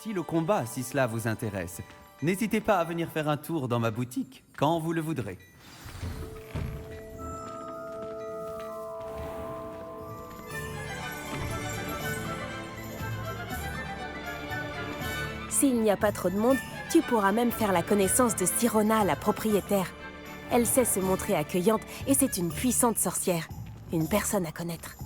style au combat si cela vous intéresse. N'hésitez pas à venir faire un tour dans ma boutique, quand vous le voudrez. S'il n'y a pas trop de monde, tu pourras même faire la connaissance de Sirona, la propriétaire. Elle sait se montrer accueillante et c'est une puissante sorcière. Une personne à connaître.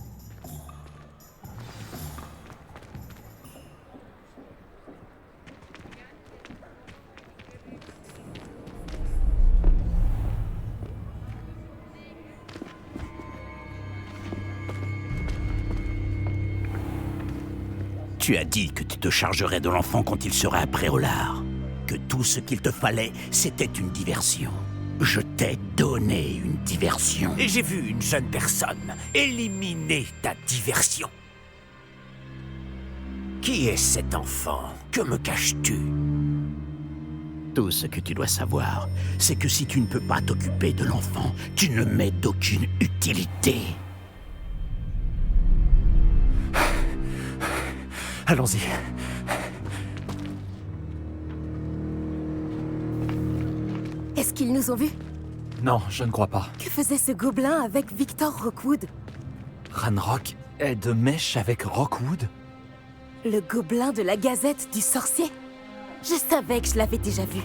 Tu as dit que tu te chargerais de l'enfant quand il serait à Préolard. Que tout ce qu'il te fallait, c'était une diversion. Je t'ai donné une diversion. Et j'ai vu une jeune personne éliminer ta diversion. Qui est cet enfant? Que me caches-tu? Tout ce que tu dois savoir, c'est que si tu ne peux pas t'occuper de l'enfant, tu ne m'es d'aucune utilité. Allons-y. Est-ce qu'ils nous ont vus? Non, je ne crois pas. Que faisait ce gobelin avec Victor Rockwood? Ranrock est de mèche avec Rockwood? Le gobelin de la Gazette du Sorcier? Je savais que je l'avais déjà vu.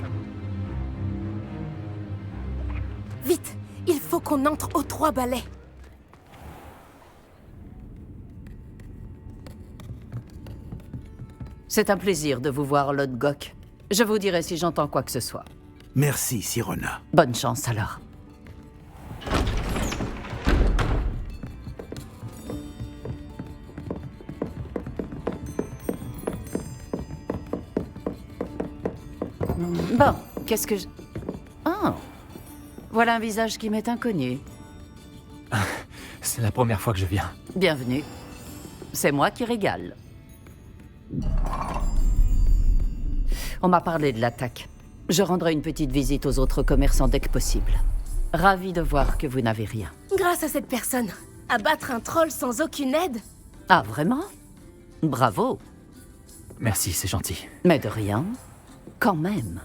Vite, il faut qu'on entre aux 3 balais. C'est un plaisir de vous voir, Lord Gok. Je vous dirai si j'entends quoi que ce soit. Merci, Sirona. Bonne chance, alors. Bon, qu'est-ce que je... Oh! Voilà un visage qui m'est inconnu. C'est la première fois que je viens. Bienvenue. C'est moi qui régale. On m'a parlé de l'attaque. Je rendrai une petite visite aux autres commerçants dès que possible. Ravi de voir que vous n'avez rien. Grâce à cette personne, abattre un troll sans aucune aide? Ah, vraiment? Bravo. Merci, c'est gentil. Mais de rien. Quand même.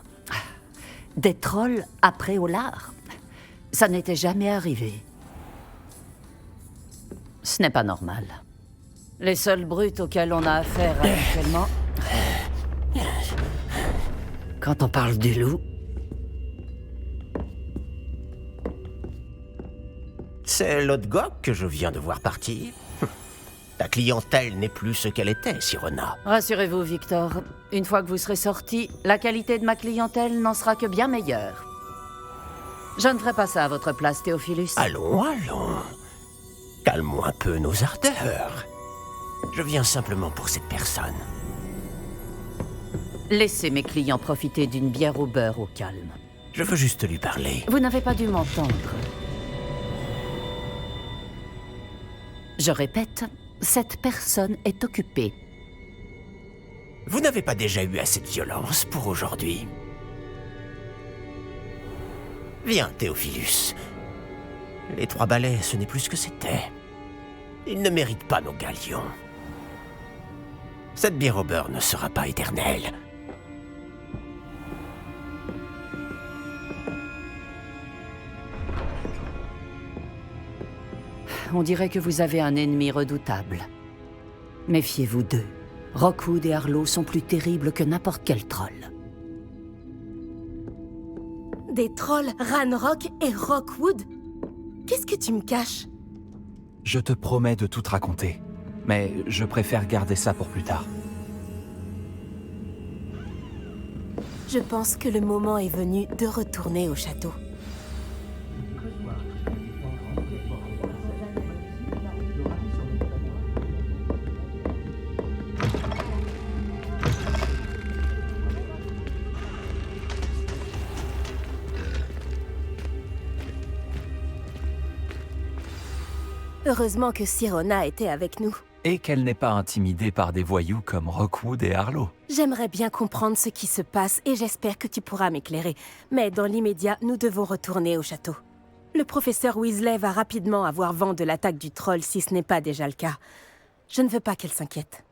Des trolls après Olar. Ça n'était jamais arrivé. Ce n'est pas normal. Les seules brutes auxquelles on a affaire actuellement... Quand on parle du loup... C'est Lord Gok que je viens de voir partir. Ta clientèle n'est plus ce qu'elle était, Sirona. Rassurez-vous, Victor. Une fois que vous serez sorti, la qualité de ma clientèle n'en sera que bien meilleure. Je ne ferai pas ça à votre place, Théophilus. Allons, allons. Calmons un peu nos ardeurs. Je viens simplement pour cette personne. Laissez mes clients profiter d'une bière au beurre au calme. Je veux juste lui parler. Vous n'avez pas dû m'entendre. Je répète, cette personne est occupée. Vous n'avez pas déjà eu assez de violence pour aujourd'hui? Viens, Théophilus. Les 3 balais, ce n'est plus ce que c'était. Ils ne méritent pas nos galions. Cette bière au beurre ne sera pas éternelle. On dirait que vous avez un ennemi redoutable. Méfiez-vous d'eux. Rockwood et Arlo sont plus terribles que n'importe quel troll. Des trolls Ranrock et Rockwood? Qu'est-ce que tu me caches? Je te promets de tout te raconter. Mais je préfère garder ça pour plus tard. Je pense que le moment est venu de retourner au château. Heureusement que Sirona était avec nous. Et qu'elle n'est pas intimidée par des voyous comme Rockwood et Arlo. J'aimerais bien comprendre ce qui se passe et j'espère que tu pourras m'éclairer. Mais dans l'immédiat, nous devons retourner au château. Le professeur Weasley va rapidement avoir vent de l'attaque du troll si ce n'est pas déjà le cas. Je ne veux pas qu'elle s'inquiète.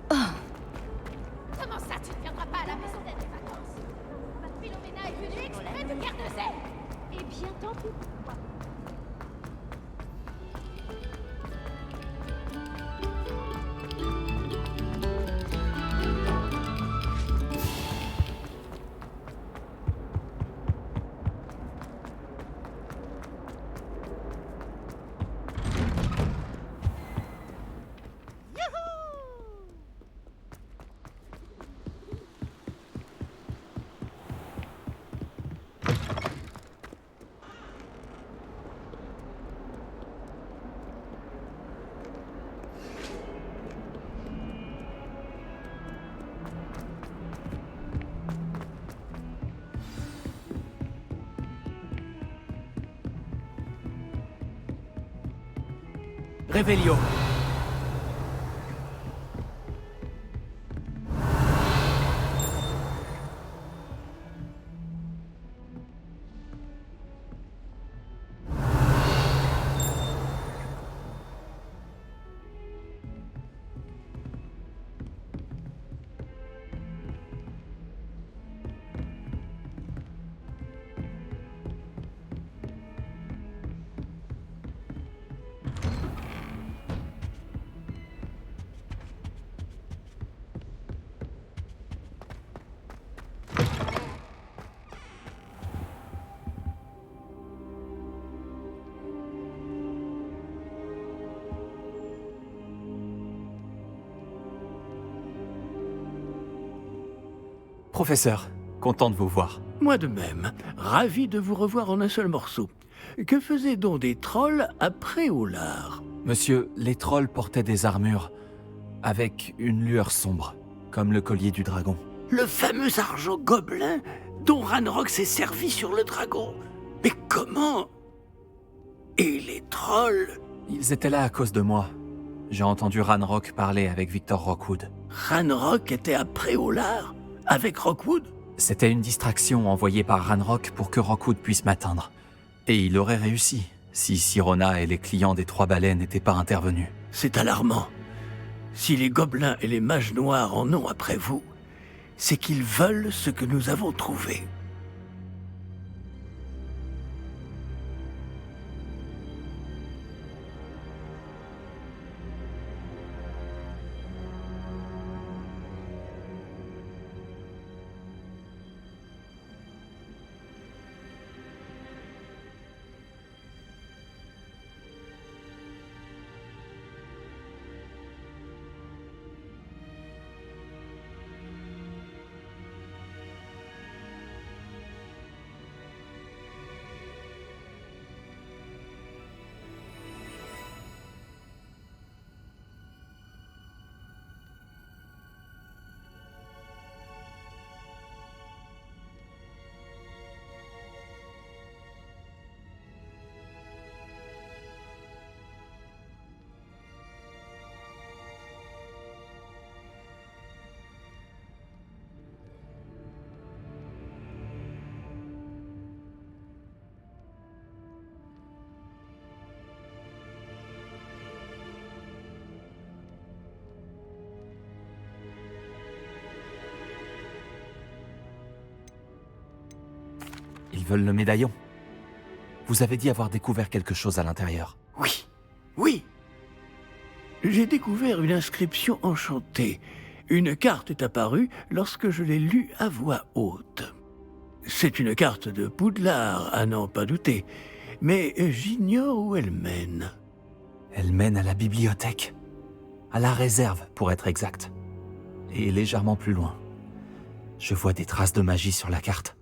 Comment ça, tu ne viendras pas à la maison des vacances? Philomena est venue exprès de Gardezel. Eh bien, tant pis pour toi. Revelio. Professeur, content de vous voir. Moi de même, ravi de vous revoir en un seul morceau. Que faisaient donc des trolls après Olar? Monsieur, les trolls portaient des armures avec une lueur sombre, comme le collier du dragon. Le fameux argent gobelin dont Ranrock s'est servi sur le dragon. Mais comment? Et les trolls? Ils étaient là à cause de moi. J'ai entendu Ranrock parler avec Victor Rockwood. Ranrock était après Olar? Avec Rockwood? C'était une distraction envoyée par Ranrock pour que Rockwood puisse m'atteindre. Et il aurait réussi, si Sirona et les clients des Trois Baleines n'étaient pas intervenus. C'est alarmant. Si les gobelins et les mages noirs en ont après vous, c'est qu'ils veulent ce que nous avons trouvé. veulent le médaillon. Vous avez dit avoir découvert quelque chose à l'intérieur. Oui, oui. J'ai découvert une inscription enchantée. Une carte est apparue lorsque je l'ai lue à voix haute. C'est une carte de Poudlard, à n'en pas douter. Mais j'ignore où elle mène. Elle mène à la bibliothèque. À la réserve, pour être exact. Et légèrement plus loin. Je vois des traces de magie sur la carte.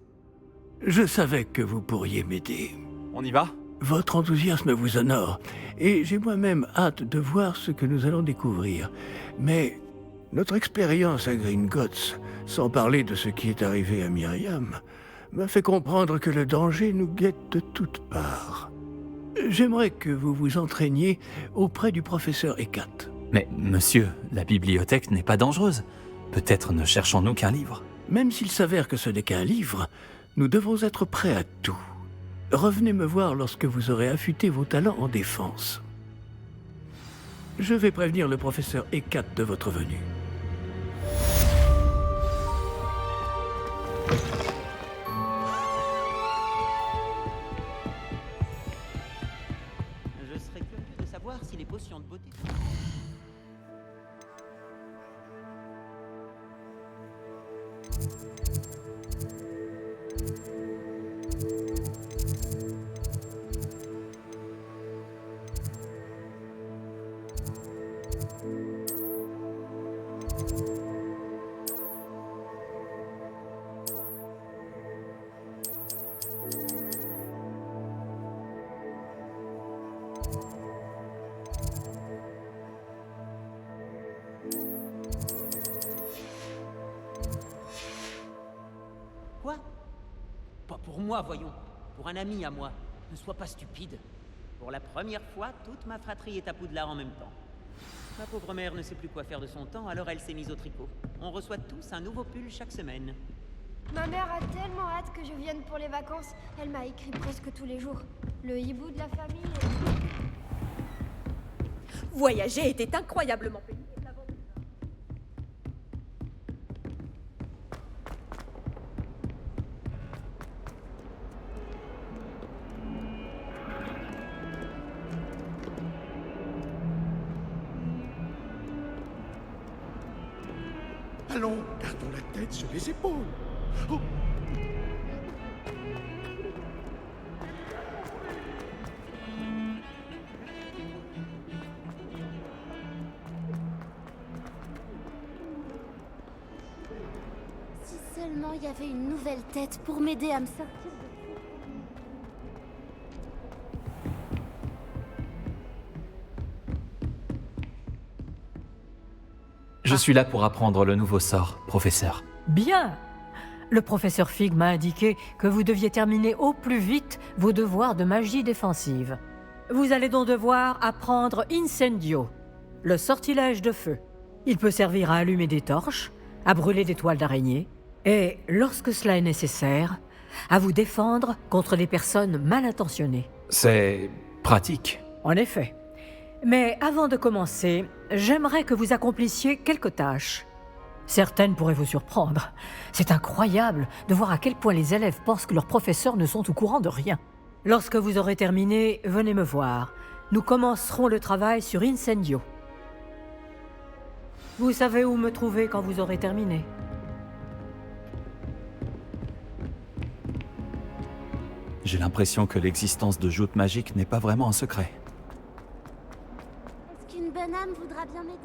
Je savais que vous pourriez m'aider. On y va ? Votre enthousiasme vous honore, et j'ai moi-même hâte de voir ce que nous allons découvrir. Mais notre expérience à Gringotts, sans parler de ce qui est arrivé à Myriam, m'a fait comprendre que le danger nous guette de toutes parts. J'aimerais que vous vous entraîniez auprès du professeur Hecat. Mais, monsieur, la bibliothèque n'est pas dangereuse. Peut-être ne cherchons-nous qu'un livre. Même s'il s'avère que ce n'est qu'un livre, nous devons être prêts à tout. Revenez me voir lorsque vous aurez affûté vos talents en défense. Je vais prévenir le professeur Hecat de votre venue. Je serais curieux de savoir si les potions de beauté... Quoi? Pas pour moi, voyons. Pour un ami à moi. Ne sois pas stupide. Pour la première fois, toute ma fratrie est à Poudlard en même temps. Ma pauvre mère ne sait plus quoi faire de son temps, alors elle s'est mise au tricot. On reçoit tous un nouveau pull chaque semaine. Ma mère a tellement hâte que je vienne pour les vacances. Elle m'a écrit presque tous les jours. Le hibou de la famille Voyager était incroyablement pénible. Allons, gardons la tête sur les épaules. Oh. Si seulement il y avait une nouvelle tête pour m'aider à me sortir de... Je suis là pour apprendre le nouveau sort, professeur. Bien. Le professeur Fig m'a indiqué que vous deviez terminer au plus vite vos devoirs de magie défensive. Vous allez donc devoir apprendre Incendio, le sortilège de feu. Il peut servir à allumer des torches, à brûler des toiles d'araignée, et, lorsque cela est nécessaire, à vous défendre contre les personnes mal intentionnées. C'est pratique. En effet. Mais avant de commencer, j'aimerais que vous accomplissiez quelques tâches. Certaines pourraient vous surprendre. C'est incroyable de voir à quel point les élèves pensent que leurs professeurs ne sont au courant de rien. Lorsque vous aurez terminé, venez me voir. Nous commencerons le travail sur Incendio. Vous savez où me trouver quand vous aurez terminé. J'ai l'impression que l'existence de joutes magiques n'est pas vraiment un secret. Est-ce qu'une bonne âme voudra bien m'aider?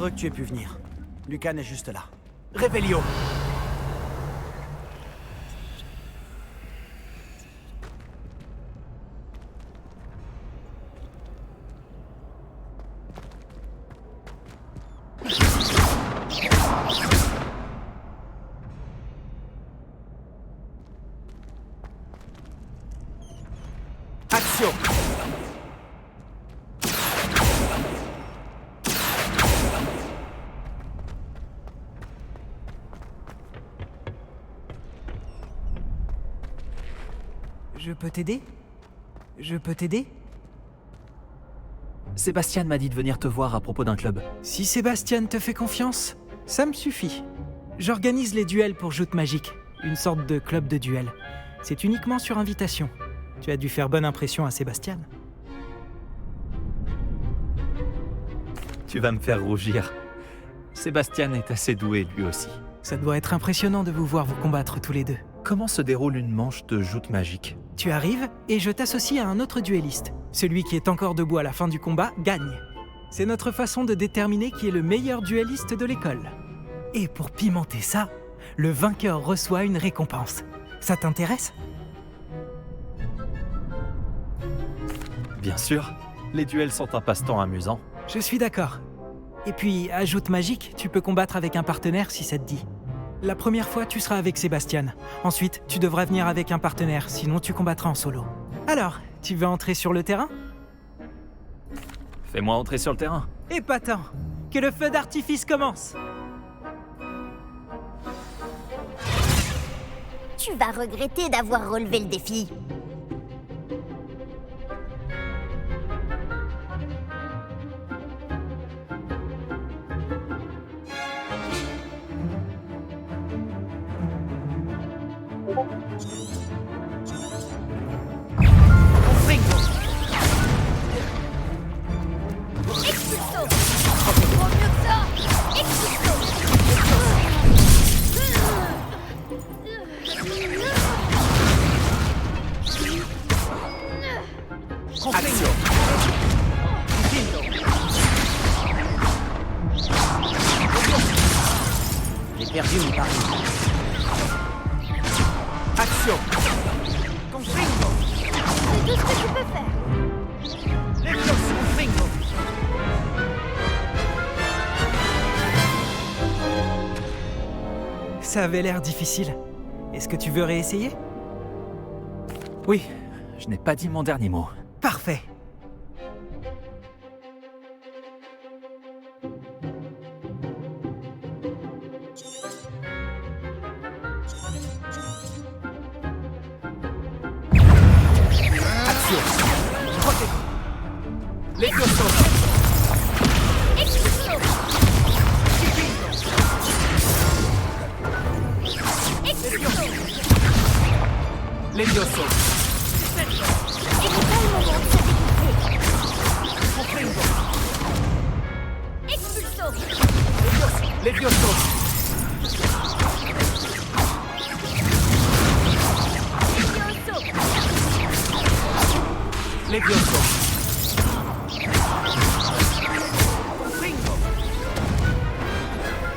heureux que tu aies pu venir. Lucan est juste là. Réveillon! Action! Je peux t'aider? Je peux t'aider? Sébastien m'a dit de venir te voir à propos d'un club. Si Sébastien te fait confiance, ça me suffit. J'organise les duels pour Joute Magique, une sorte de club de duel. C'est uniquement sur invitation. Tu as dû faire bonne impression à Sébastien. Tu vas me faire rougir. Sébastien est assez doué lui aussi. Ça doit être impressionnant de vous voir vous combattre tous les deux. Comment se déroule une manche de Joute Magique? Tu arrives et je t'associe à un autre duelliste. Celui qui est encore debout à la fin du combat gagne. C'est notre façon de déterminer qui est le meilleur duelliste de l'école. Et pour pimenter ça, le vainqueur reçoit une récompense. Ça t'intéresse? Bien sûr, les duels sont un passe-temps amusant. Je suis d'accord. Et puis, à Joute Magique, tu peux combattre avec un partenaire si ça te dit. La première fois, tu seras avec Sébastien. Ensuite, tu devras venir avec un partenaire, sinon tu combattras en solo. Alors, tu veux entrer sur le terrain? Fais-moi entrer sur le terrain. Épatant! Que le feu d'artifice commence! Tu vas regretter d'avoir relevé le défi. J'ai perdu mon pari. Action! C'est tout ce que tu peux faire. Ça avait l'air difficile. Est-ce que tu veux réessayer? Oui, je n'ai pas dit mon dernier mot. Parfait.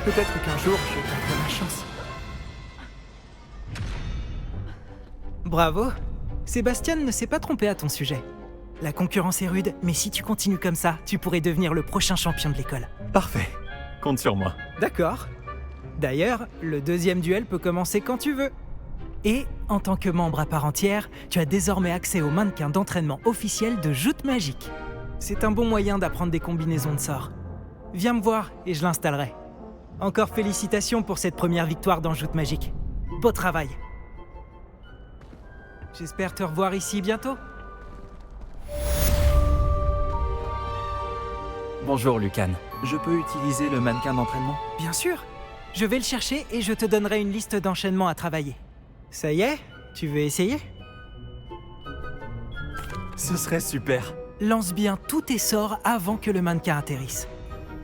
Peut-être qu'un jour, je tenterai ma chance. Bravo! Sébastien ne s'est pas trompé à ton sujet. La concurrence est rude, mais si tu continues comme ça, tu pourrais devenir le prochain champion de l'école. Parfait. Compte sur moi. D'accord. D'ailleurs, le deuxième duel peut commencer quand tu veux. Et, en tant que membre à part entière, tu as désormais accès au mannequin d'entraînement officiel de Joute Magique. C'est un bon moyen d'apprendre des combinaisons de sorts. Viens me voir et je l'installerai. Encore félicitations pour cette première victoire dans Joute Magique. Beau travail. J'espère te revoir ici bientôt. Bonjour Lucan. Je peux utiliser le mannequin d'entraînement? Bien sûr. Je vais le chercher et je te donnerai une liste d'enchaînements à travailler. Ça y est? Tu veux essayer? Ce serait super. Lance bien tous tes sorts avant que le mannequin atterrisse.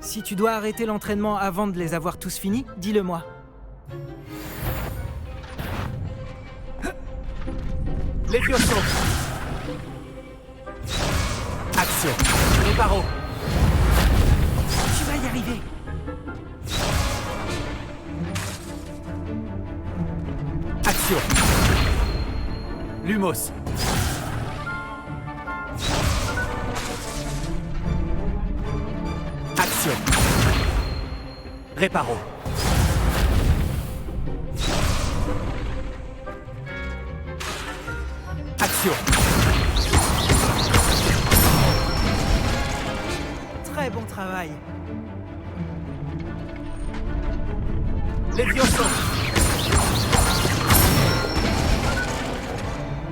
Si tu dois arrêter l'entraînement avant de les avoir tous finis, dis-le-moi. Levioso! Action! Les barreaux! Tu vas y arriver. Action. Lumos. Action. Réparo. Action. Très bon travail. Lévioso.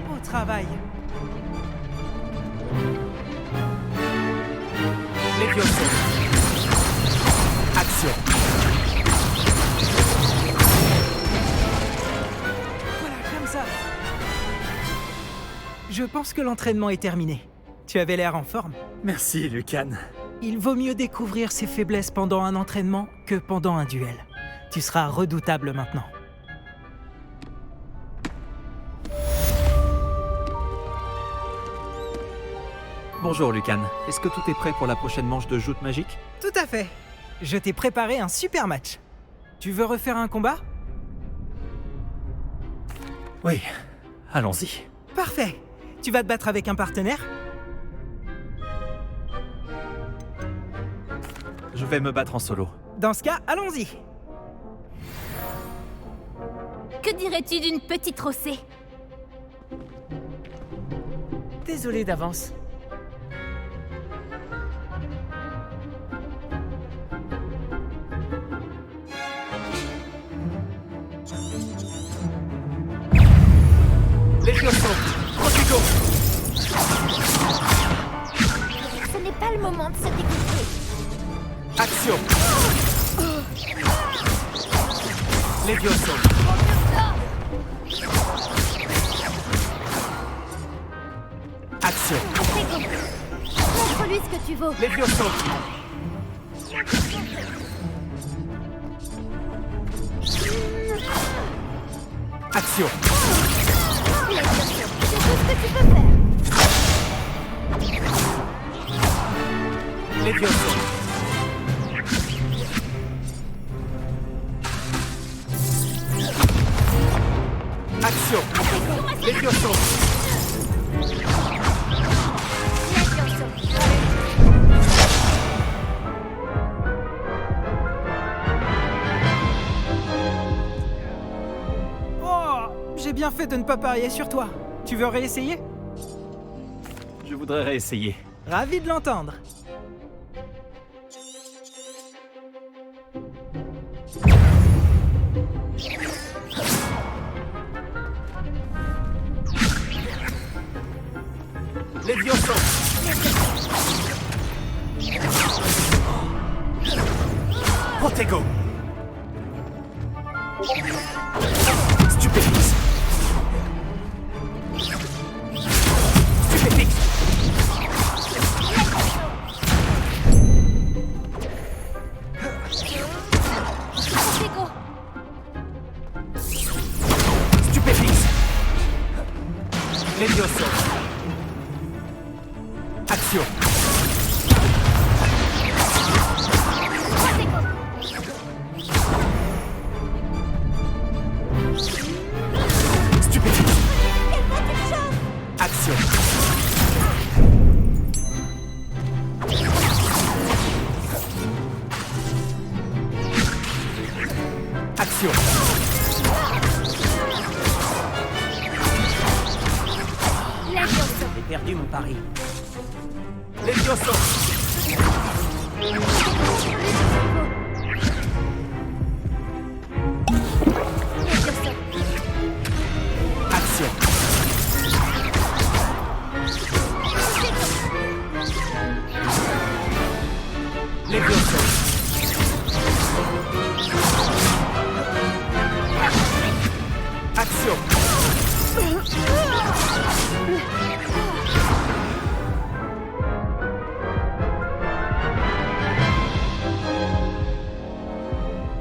Beau travail. Lévioso. Action. Voilà, comme ça. Je pense que l'entraînement est terminé. Tu avais l'air en forme. Merci, Lucan. Il vaut mieux découvrir ses faiblesses pendant un entraînement que pendant un duel. Tu seras redoutable maintenant. Bonjour, Lucan. Est-ce que tout est prêt pour la prochaine manche de joute magique? Tout à fait. Je t'ai préparé un super match. Tu veux refaire un combat? Oui, allons-y. Parfait. Tu vas te battre avec un partenaire? Je vais me battre en solo. Dans ce cas, allons-y. Que dirais-tu d'une petite rossée? Désolé d'avance. Lévioso. Protego. Ce n'est pas le moment de se découvrir. Action. Lévioso. Action. Montre-lui ce que tu vaux. Lévioso. Action. C'est tout ce que tu peux faire. Lévioso. Action. Lévioso. Oh, j'ai bien fait de ne pas parier sur toi. Tu veux réessayer? Je voudrais réessayer. Ravi de l'entendre. Lévioso. Protego. Stupéfix. Stupéfix. Stupéfix. Lévioso. Action. Stupéfix. Action. Action. J'ai perdu mon pari. Lévioso. Action. Lévioso. Action.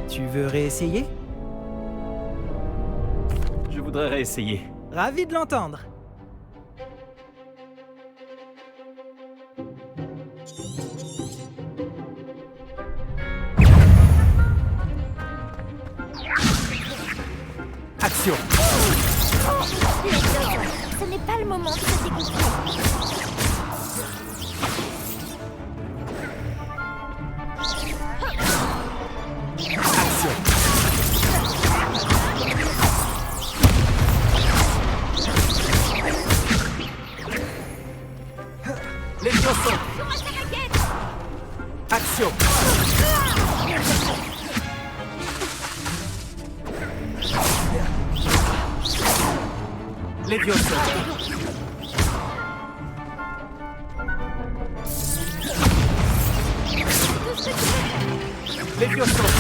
Tu veux réessayer? Je voudrais réessayer. Ravi de l'entendre. Action. Ce n'est pas le moment de se dégonfler. Les piossons. Action. Les piossons. Les piossons.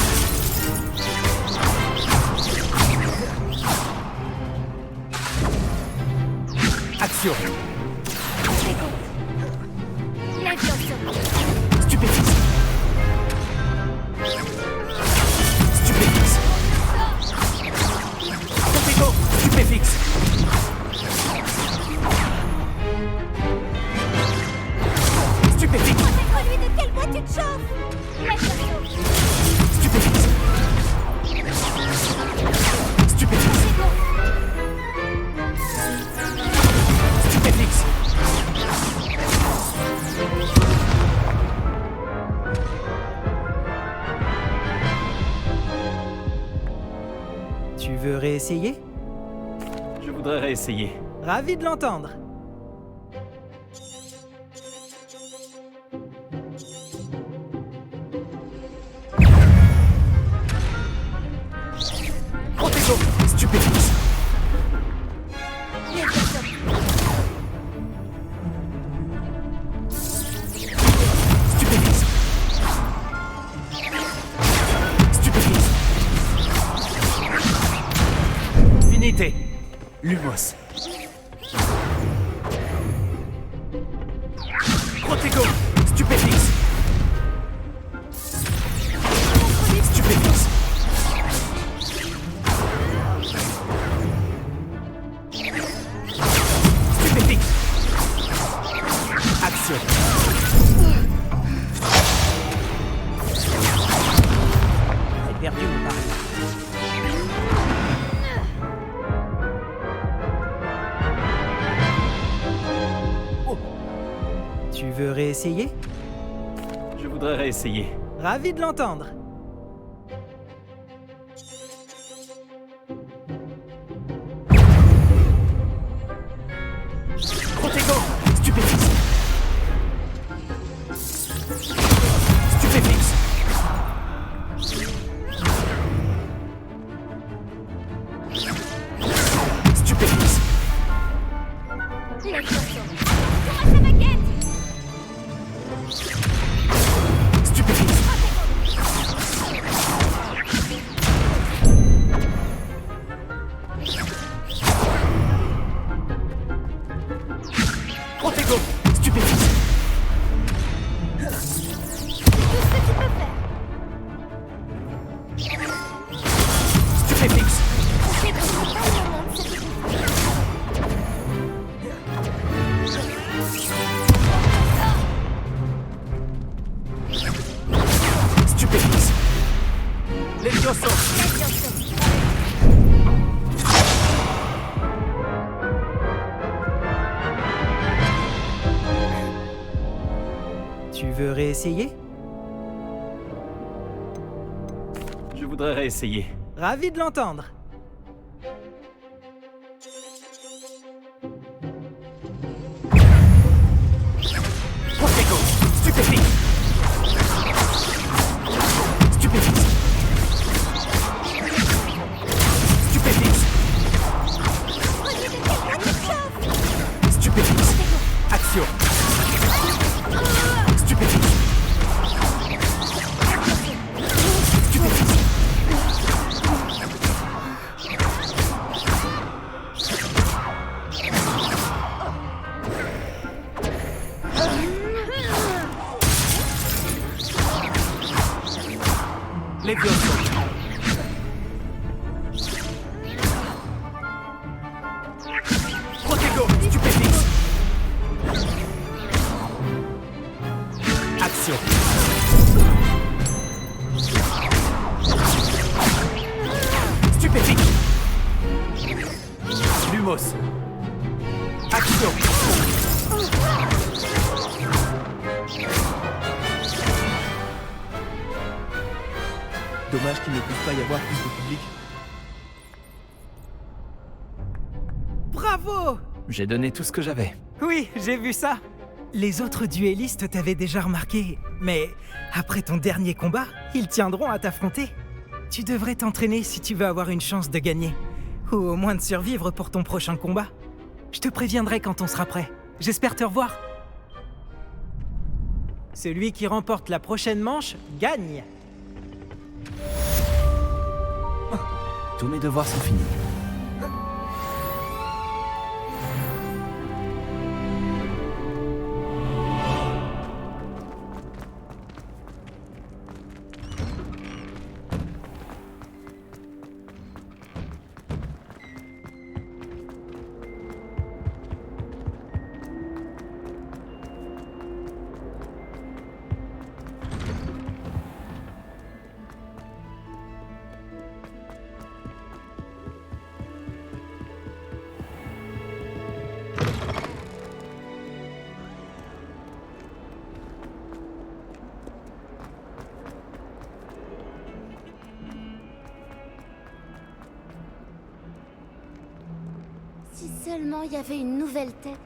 Action. Stupéfixe. Stupéfixe. Contigo. Stupéfixe. Stupéfixe. Montre-lui de quel bois tu te chauffes. Stupéfixe. Stupéfixe. Stupéfixe. Tu veux réessayer? Je voudrais réessayer. Ravi de l'entendre. Protego. Stupéfixe. Stupéfixe. Stupéfixe. Finité. Lumos. Protego. Stupéfixe. Stupéfixe. Stupéfixe. Action. C'est perdu, mon pari. Tu veux réessayer? Je voudrais réessayer. Ravi de l'entendre. Protego. Stupéfixe. Stupéfixe. Stupéfixe. Stupéfixe. Protego. Stupéfixe. Stupéfixe. Stupéfixe. Levioso. Tu veux réessayer? Je voudrais réessayer. Ravi de l'entendre. Protego. Stupéfixe. Stupéfixe. Stupéfixe. Stupéfixe. Action. Stupéfixe. Stupéfixe. Lumos. Action. Dommage qu'il ne puisse pas y avoir plus de public. Bravo! J'ai donné tout ce que j'avais. Oui, j'ai vu ça. Les autres duellistes t'avaient déjà remarqué, mais après ton dernier combat, ils tiendront à t'affronter. Tu devrais t'entraîner si tu veux avoir une chance de gagner, ou au moins de survivre pour ton prochain combat. Je te préviendrai quand on sera prêt. J'espère te revoir. Celui qui remporte la prochaine manche gagne. Tous mes devoirs sont finis. Si seulement il y avait une nouvelle tête.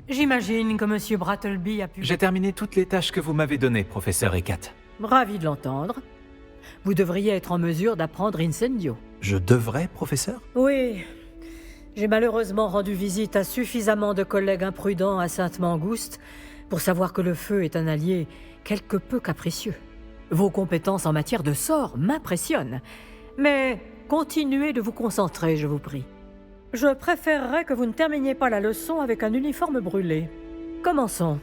J'imagine que Monsieur Brattleby a pu... J'ai terminé toutes les tâches que vous m'avez données, professeur Hecat. Ravi de l'entendre. Vous devriez être en mesure d'apprendre Incendio. Je devrais, professeur? Oui. J'ai malheureusement rendu visite à suffisamment de collègues imprudents à Sainte-Mangouste pour savoir que le feu est un allié quelque peu capricieux. Vos compétences en matière de sort m'impressionnent, mais continuez de vous concentrer, je vous prie. Je préférerais que vous ne terminiez pas la leçon avec un uniforme brûlé. Commençons.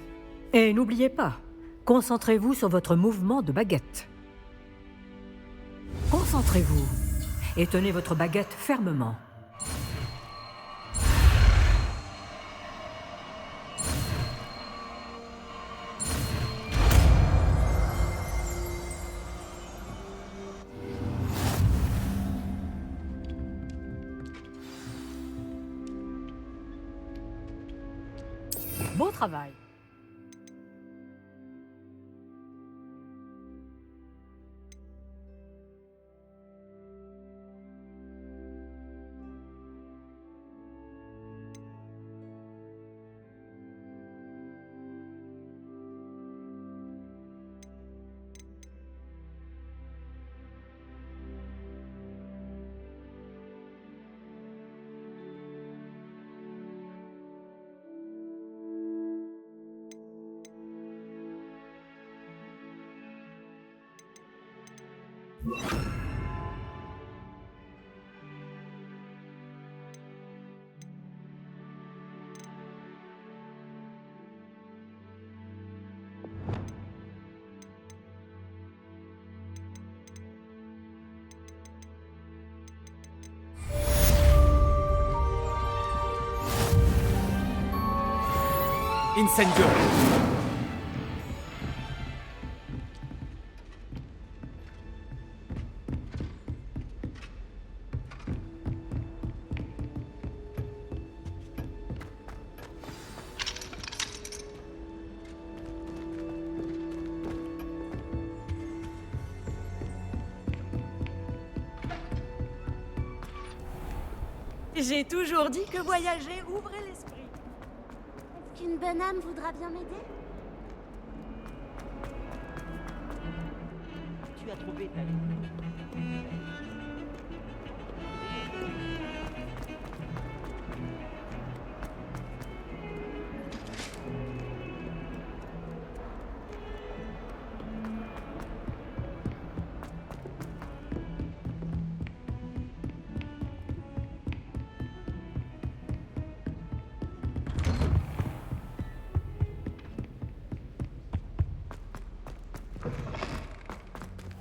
Et n'oubliez pas, concentrez-vous sur votre mouvement de baguette. Concentrez-vous et tenez votre baguette fermement. Beau travail. Incendio. J'ai toujours dit que voyager ouvrait l'esprit. Est-ce qu'une bonne âme voudra bien m'aider? Tu as trouvé ta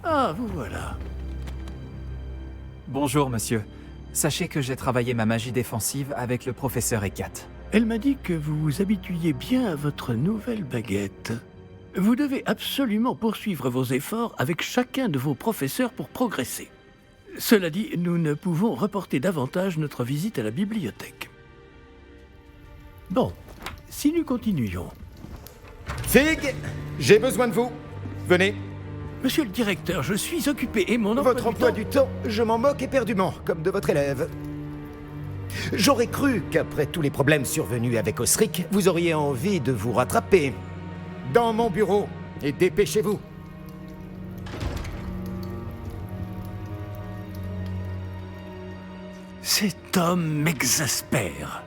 Ah, vous voilà. Bonjour, monsieur. Sachez que j'ai travaillé ma magie défensive avec le professeur Hecat. Elle m'a dit que vous vous habituiez bien à votre nouvelle baguette. Vous devez absolument poursuivre vos efforts avec chacun de vos professeurs pour progresser. Cela dit, nous ne pouvons reporter davantage notre visite à la bibliothèque. Bon, si nous continuions... Fig, j'ai besoin de vous. Venez. Monsieur le directeur, je suis occupé et mon emploi Votre emploi du temps, je m'en moque éperdument, comme de votre élève. J'aurais cru qu'après tous les problèmes survenus avec Osric, vous auriez envie de vous rattraper. Dans mon bureau, et dépêchez-vous. Cet homme m'exaspère.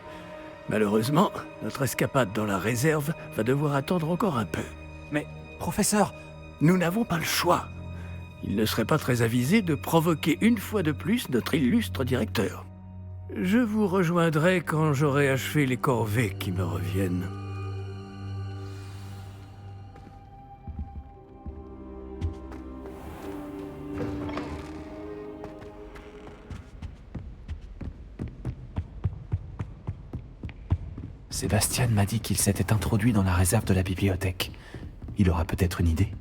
Malheureusement, notre escapade dans la réserve va devoir attendre encore un peu. Mais, professeur, nous n'avons pas le choix. Il ne serait pas très avisé de provoquer une fois de plus notre illustre directeur. Je vous rejoindrai quand j'aurai achevé les corvées qui me reviennent. Sébastien m'a dit qu'il s'était introduit dans la réserve de la bibliothèque. Il aura peut-être une idée.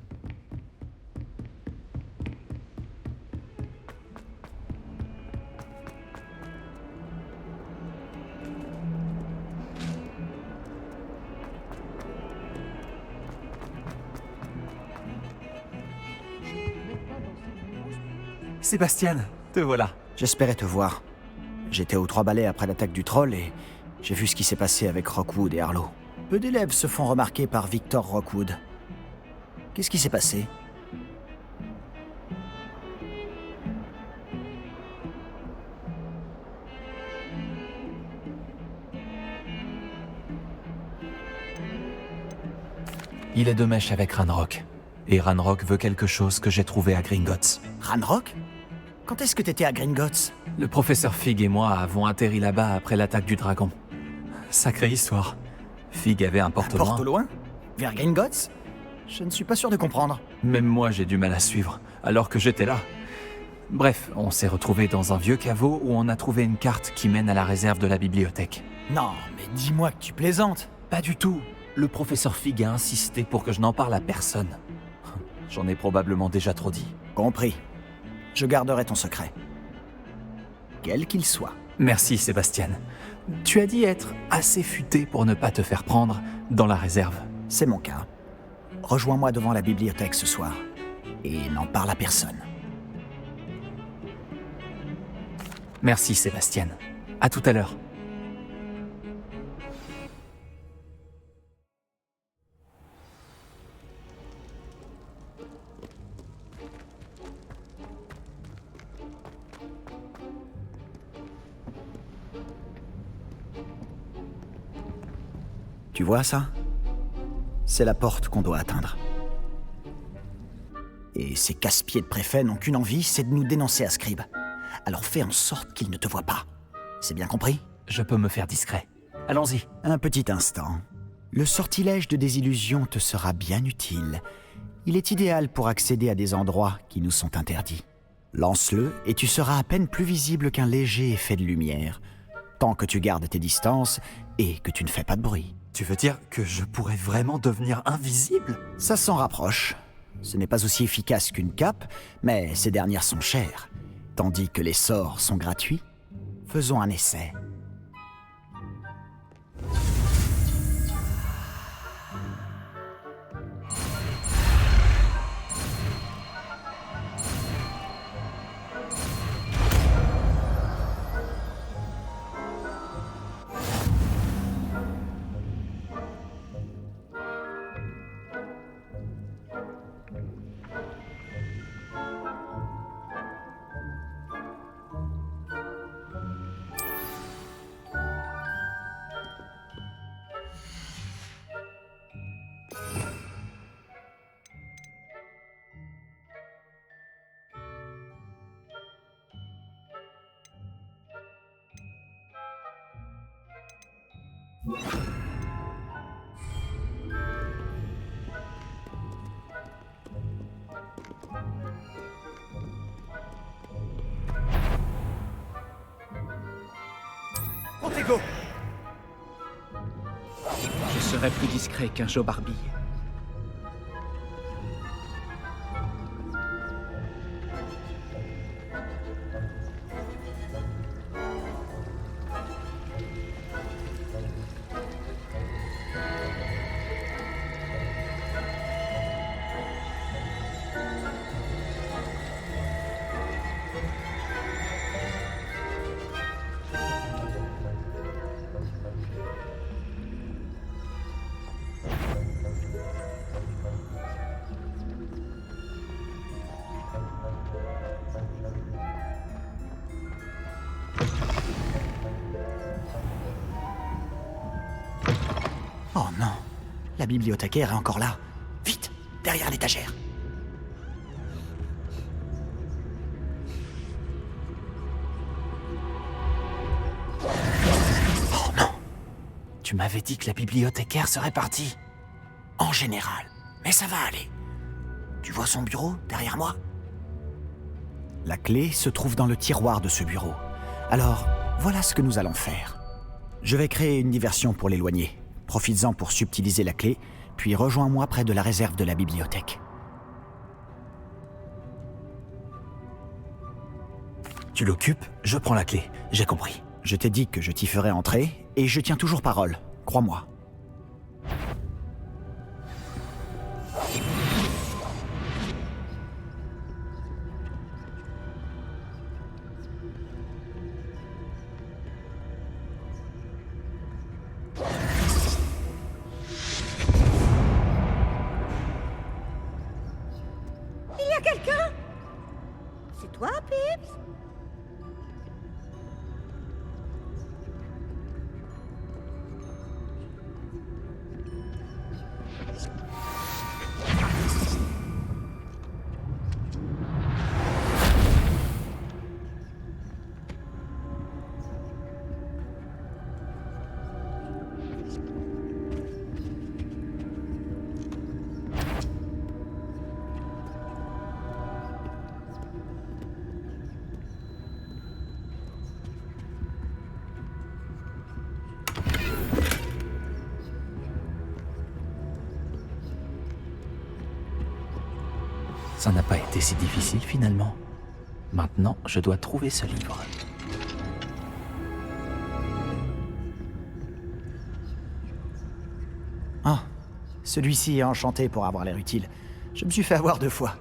Sébastien, te voilà. J'espérais te voir. J'étais aux Trois Balais après l'attaque du troll et j'ai vu ce qui s'est passé avec Rockwood et Harlow. Peu d'élèves se font remarquer par Victor Rockwood. Qu'est-ce qui s'est passé? Il est de mèche avec Ranrock. Et Ranrock veut quelque chose que j'ai trouvé à Gringotts. Ranrock? Quand est-ce que t'étais à Gringotts? Le professeur Fig et moi avons atterri là-bas après l'attaque du dragon. Sacrée histoire. Fig avait un porte-loin. Porte-loin? Vers Gringotts? Je ne suis pas sûr de comprendre. Même moi, j'ai du mal à suivre, alors que j'étais là. Bref, on s'est retrouvés dans un vieux caveau où on a trouvé une carte qui mène à la réserve de la bibliothèque. Non, mais dis-moi que tu plaisantes. Pas du tout. Le professeur Fig a insisté pour que je n'en parle à personne. J'en ai probablement déjà trop dit. Compris. Je garderai ton secret. Quel qu'il soit. Merci, Sébastien. Tu as dit être assez futé pour ne pas te faire prendre dans la réserve. C'est mon cas. Rejoins-moi devant la bibliothèque ce soir. Et n'en parle à personne. Merci, Sébastien. À tout à l'heure. Tu vois ça? C'est la porte qu'on doit atteindre. Et ces casse-pieds de préfets n'ont qu'une envie, c'est de nous dénoncer à Scribe. Alors fais en sorte qu'ils ne te voient pas. C'est bien compris? Je peux me faire discret. Allons-y. Un petit instant. Le sortilège de désillusion te sera bien utile. Il est idéal pour accéder à des endroits qui nous sont interdits. Lance-le et tu seras à peine plus visible qu'un léger effet de lumière, tant que tu gardes tes distances et que tu ne fais pas de bruit. Tu veux dire que je pourrais vraiment devenir invisible? Ça s'en rapproche. Ce n'est pas aussi efficace qu'une cape, mais ces dernières sont chères, tandis que les sorts sont gratuits. Faisons un essai. Protego! Je serai plus discret qu'un Joe Barbie. La bibliothécaire est encore là. Vite, derrière l'étagère. Oh non! Tu m'avais dit que la bibliothécaire serait partie. En général. Mais ça va aller. Tu vois son bureau, derrière moi? La clé se trouve dans le tiroir de ce bureau. Alors, voilà ce que nous allons faire. Je vais créer une diversion pour l'éloigner. Profites-en pour subtiliser la clé, puis rejoins-moi près de la réserve de la bibliothèque. Tu l'occupes, je prends la clé. J'ai compris. Je t'ai dit que je t'y ferai entrer, et je tiens toujours parole. Crois-moi. Il y a quelqu'un? C'est toi, Pips? Ça n'a pas été si difficile finalement. Maintenant, je dois trouver ce livre. Ah, celui-ci est enchanté pour avoir l'air utile. Je me suis fait avoir 2 fois.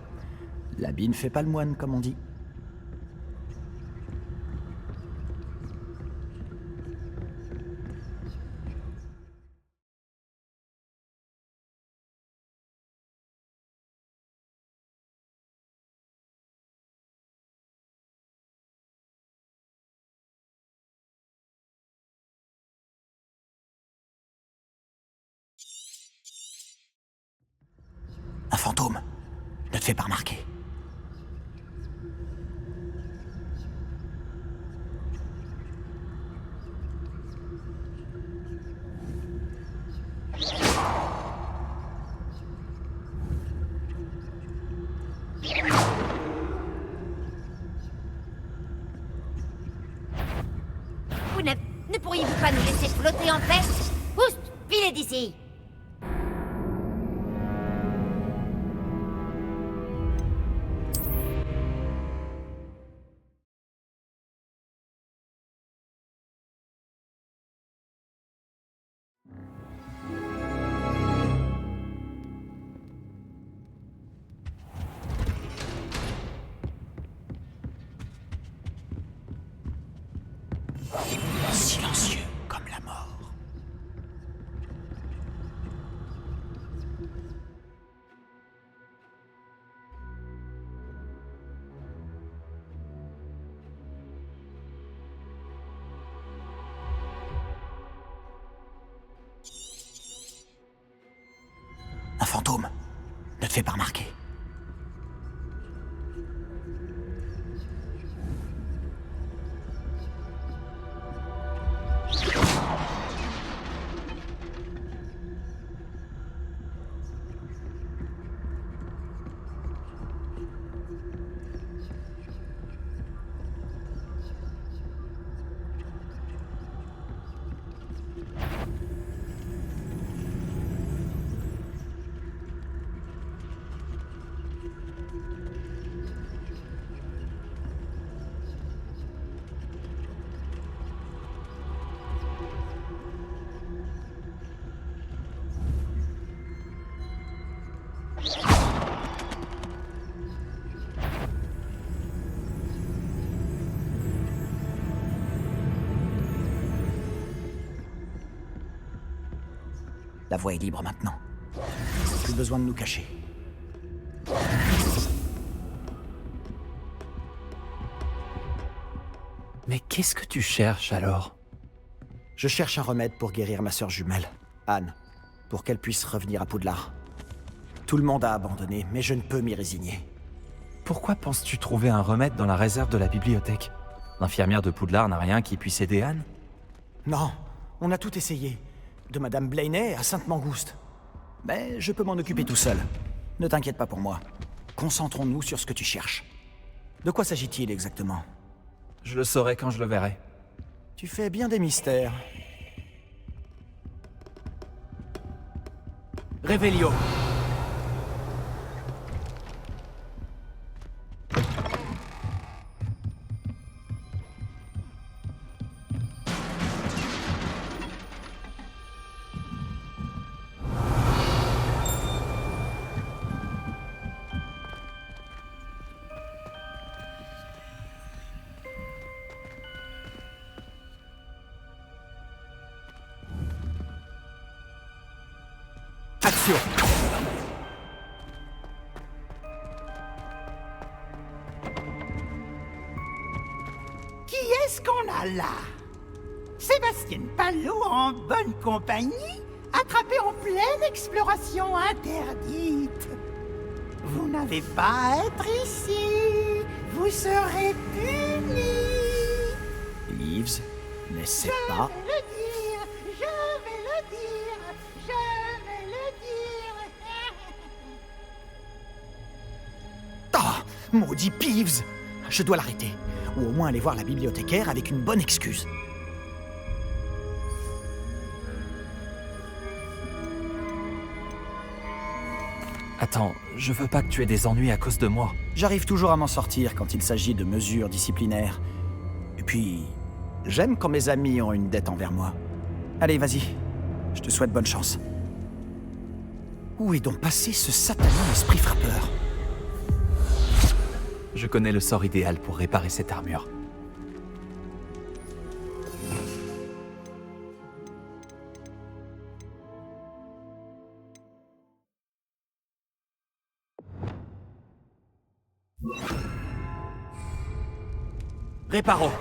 L'habit ne fait pas le moine, comme on dit. Un fantôme. Ne te fais pas remarquer. Vous ne pourriez-vous pas nous laisser flotter en paix? Oust, filez d'ici! Silencieux comme la mort. Un fantôme. Ne te fais pas remarquer. La voie est libre maintenant. Plus besoin de nous cacher. Mais qu'est-ce que tu cherches alors? Je cherche un remède pour guérir ma sœur jumelle, Anne. pour qu'elle puisse revenir à Poudlard. Tout le monde a abandonné, mais je ne peux m'y résigner. Pourquoi penses-tu trouver un remède dans la réserve de la bibliothèque? L'infirmière de Poudlard n'a rien qui puisse aider Anne? Non, on a tout essayé. De Madame Blaney à Sainte-Mangouste. Mais je peux m'en occuper tout seul. Ne t'inquiète pas pour moi. Concentrons-nous sur ce que tu cherches. De quoi s'agit-il exactement? Je le saurai quand je le verrai. Tu fais bien des mystères. Révélio. Action. Qui est-ce qu'on a là? Sébastien Palot en bonne compagnie, attrapé en pleine exploration interdite. Vous n'avez pas à être ici. Vous serez punis. Peeves, n'essaie pas. Je vais le dire, je vais le dire, je vais le dire. Ah, maudit Peeves! Je dois l'arrêter. Ou au moins aller voir la bibliothécaire avec une bonne excuse. Attends, je veux pas que tu aies des ennuis à cause de moi. J'arrive toujours à m'en sortir quand il s'agit de mesures disciplinaires. Et puis, j'aime quand mes amis ont une dette envers moi. Allez, vas-y. Je te souhaite bonne chance. Où est donc passé ce satané esprit frappeur? Je connais le sort idéal pour réparer cette armure. Réparo.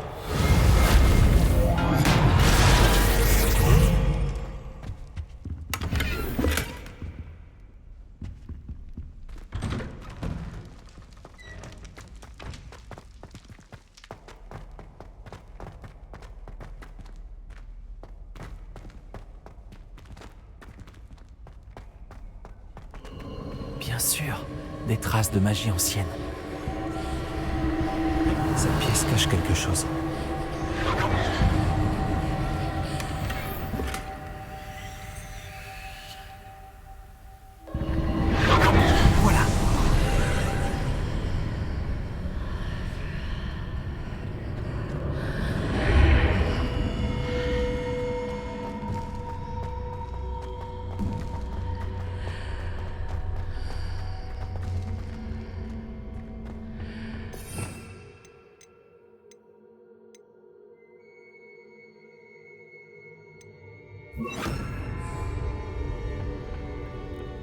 Bien sûr, des traces de magie ancienne. Cette pièce cache quelque chose. Voilà.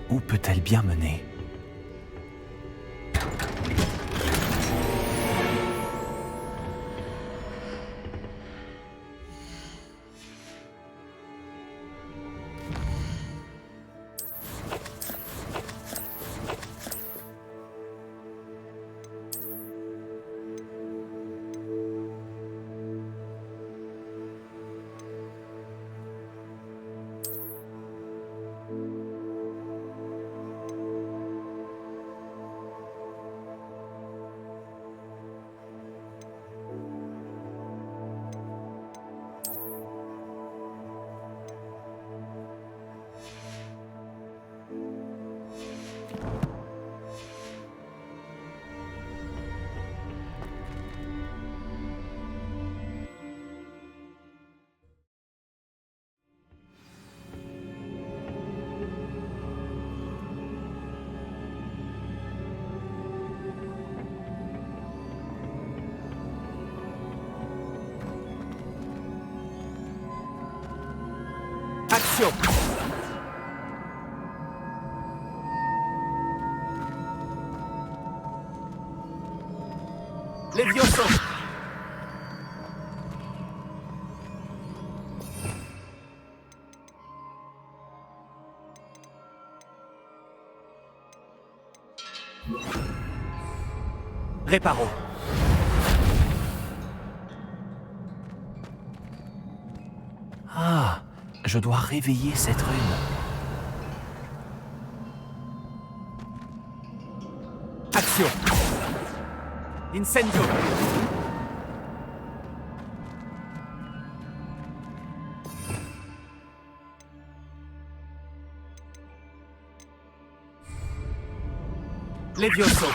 Où peut-elle bien mener? Action. Levioso. Réparo. Ah, je dois réveiller cette rune. Action. Incendio. Levioso.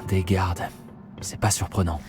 Des gardes. C'est pas surprenant.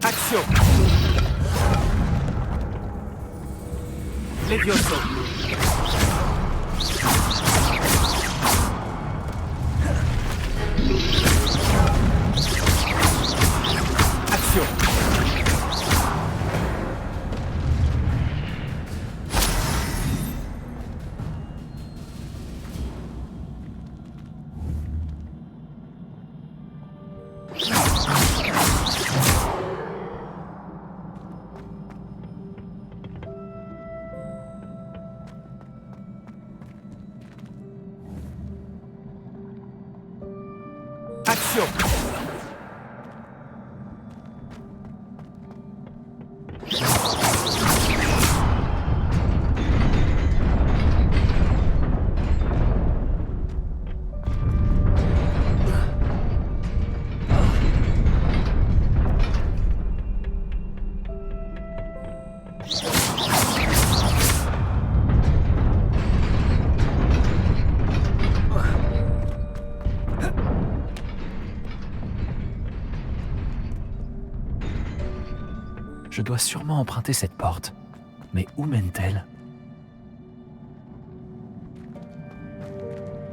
Action. Levioso. Action. Action. Je dois sûrement emprunter cette porte. Mais où mène-t-elle?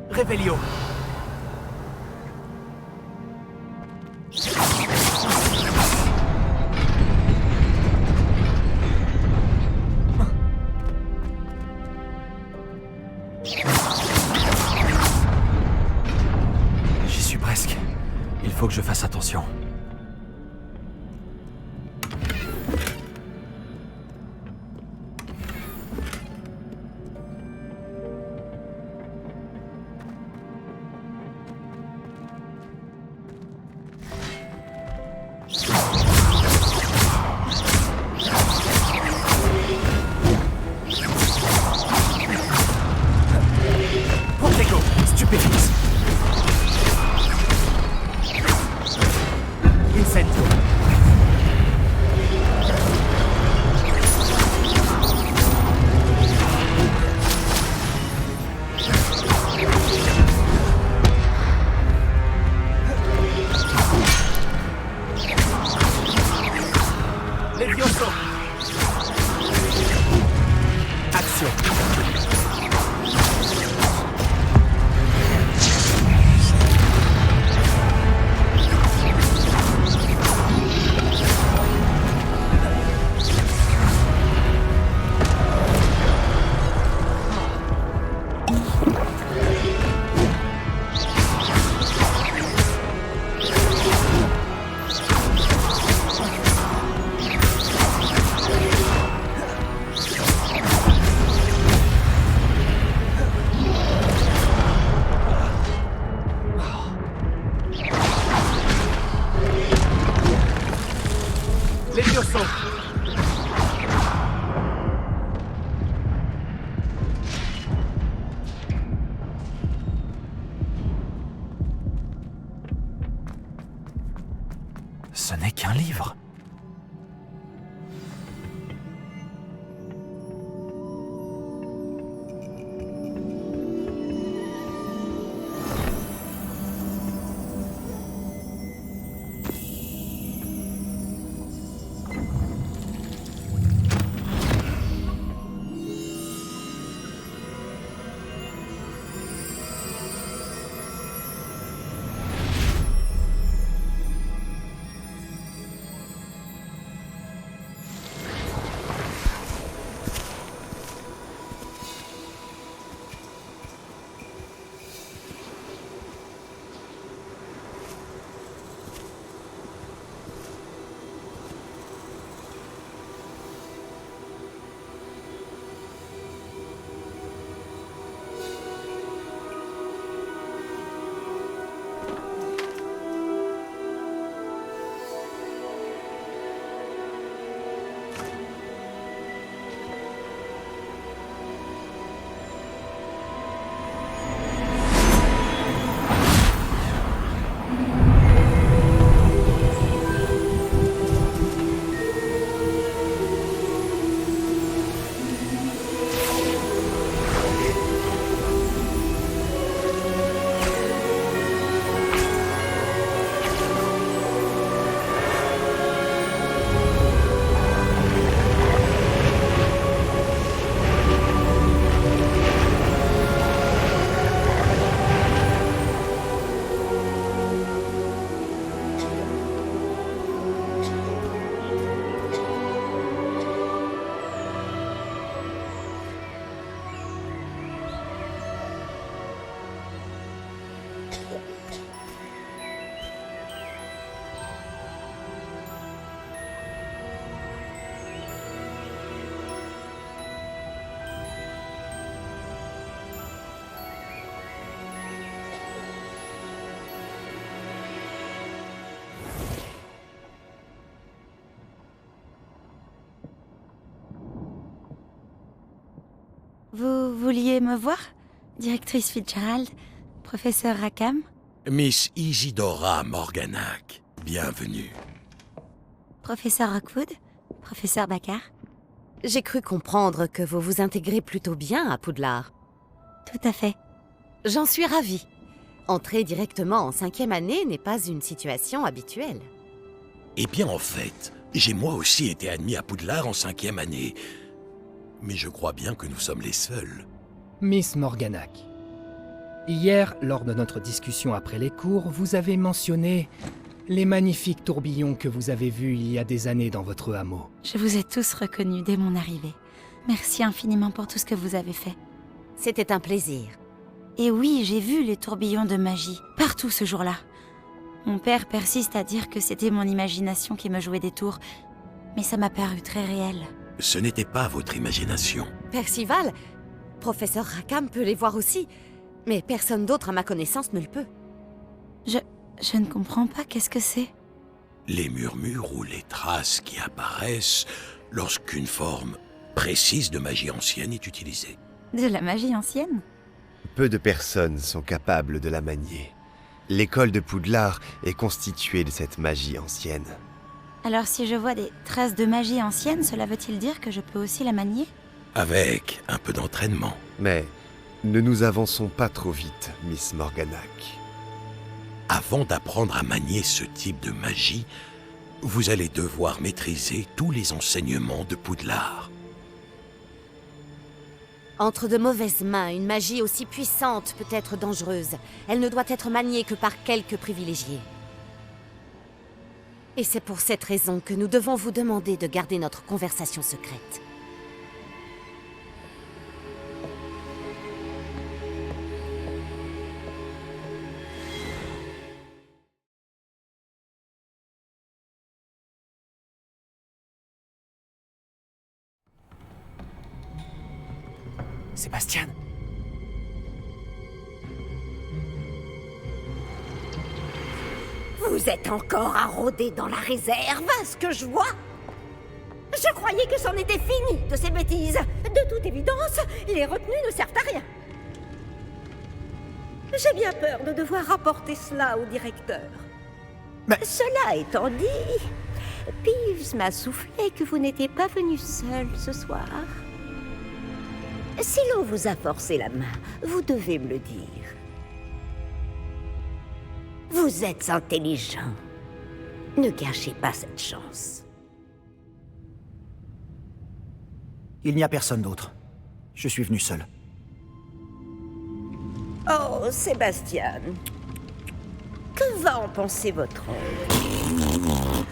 Revelio. J'y suis presque. Il faut que je fasse attention. un livre. Vous vouliez me voir, directrice Fitzgerald, professeur Rackham? Miss Isidora Morganac, bienvenue. Professeur Rockwood? Professeur Baccar? J'ai cru comprendre que vous vous intégrez plutôt bien à Poudlard. Tout à fait. J'en suis ravie. Entrer directement en 5e année n'est pas une situation habituelle. Eh bien, en fait, j'ai moi aussi été admis à Poudlard en 5e année. Mais je crois bien que nous sommes les seuls. Miss Morganac, hier, lors de notre discussion après les cours, vous avez mentionné les magnifiques tourbillons que vous avez vus il y a des années dans votre hameau. Je vous ai tous reconnus dès mon arrivée. Merci infiniment pour tout ce que vous avez fait. C'était un plaisir. Et oui, j'ai vu les tourbillons de magie, partout ce jour-là. Mon père persiste à dire que c'était mon imagination qui me jouait des tours, mais ça m'a paru très réel. Ce n'était pas votre imagination. Percival, professeur Rackham peut les voir aussi, mais personne d'autre à ma connaissance ne le peut. Je ne comprends pas, qu'est-ce que c'est? Les murmures ou les traces qui apparaissent lorsqu'une forme précise de magie ancienne est utilisée. De la magie ancienne? Peu de personnes sont capables de la manier. L'école de Poudlard est constituée de cette magie ancienne. Alors si je vois des traces de magie ancienne, cela veut-il dire que je peux aussi la manier? Avec un peu d'entraînement. Mais ne nous avançons pas trop vite, Miss Morganac. Avant d'apprendre à manier ce type de magie, vous allez devoir maîtriser tous les enseignements de Poudlard. Entre de mauvaises mains, une magie aussi puissante peut être dangereuse. Elle ne doit être maniée que par quelques privilégiés. Et c'est pour cette raison que nous devons vous demander de garder notre conversation secrète. Sébastien! Vous êtes encore à rôder dans la réserve, à ce que je vois. Je croyais que c'en était fini de ces bêtises. De toute évidence, les retenues ne servent à rien. J'ai bien peur de devoir rapporter cela au directeur. Cela étant dit, Peeves m'a soufflé que vous n'étiez pas venu seul ce soir. Si l'on vous a forcé la main, vous devez me le dire. Vous êtes intelligent. Ne gâchez pas cette chance. Il n'y a personne d'autre. Je suis venu seul. Oh, Sébastien. Que va en penser votre oncle?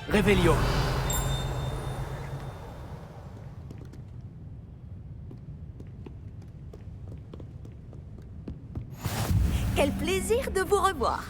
Réveillon. Quel plaisir de vous revoir.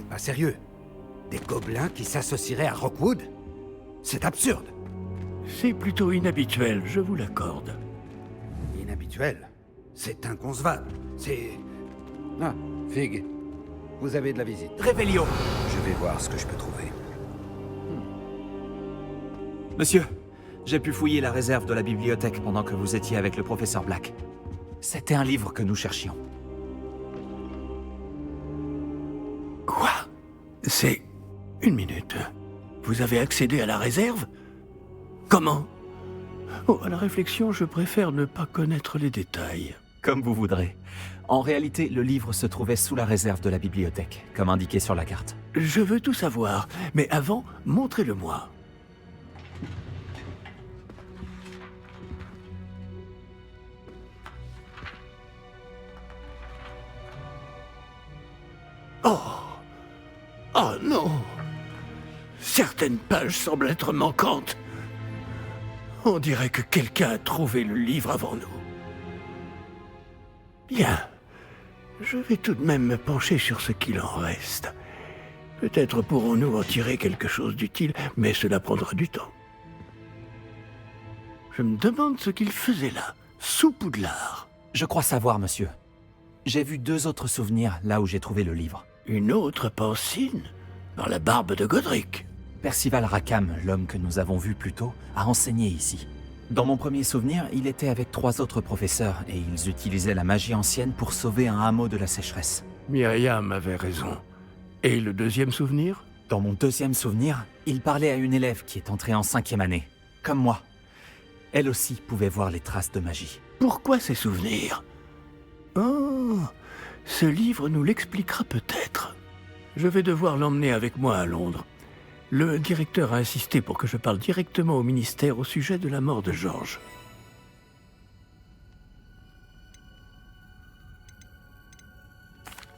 Pas sérieux. Des gobelins qui s'associeraient à Rockwood? C'est absurde. C'est plutôt inhabituel, je vous l'accorde. Inhabituel? C'est inconcevable. C'est... Ah, Fig. Vous avez de la visite. Réveillon. Je vais voir ce que je peux trouver. Monsieur, j'ai pu fouiller la réserve de la bibliothèque pendant que vous étiez avec le professeur Black. C'était un livre que nous cherchions. Quoi? C'est... Une minute. Vous avez accédé à la réserve? Comment? Oh, à la réflexion, je préfère ne pas connaître les détails. Comme vous voudrez. En réalité, le livre se trouvait sous la réserve de la bibliothèque, comme indiqué sur la carte. Je veux tout savoir, mais avant, montrez-le-moi. Oh! Oh non! Certaines pages semblent être manquantes. On dirait que quelqu'un a trouvé le livre avant nous. Bien. Je vais tout de même me pencher sur ce qu'il en reste. Peut-être pourrons-nous en tirer quelque chose d'utile, mais cela prendra du temps. Je me demande ce qu'il faisait là, sous Poudlard. Je crois savoir, monsieur. J'ai vu 2 autres souvenirs là où j'ai trouvé le livre. Une autre Pancine? Dans la barbe de Godric? Percival Rackham, l'homme que nous avons vu plus tôt, a enseigné ici. Dans mon premier souvenir, il était avec 3 autres professeurs et ils utilisaient la magie ancienne pour sauver un hameau de la sécheresse. Myriam avait raison. Et le deuxième souvenir? Dans mon deuxième souvenir, il parlait à une élève qui est entrée en 5e année, comme moi. Elle aussi pouvait voir les traces de magie. Pourquoi ces souvenirs? Oh, ce livre nous l'expliquera peut-être. Je vais devoir l'emmener avec moi à Londres. Le directeur a insisté pour que je parle directement au ministère au sujet de la mort de George.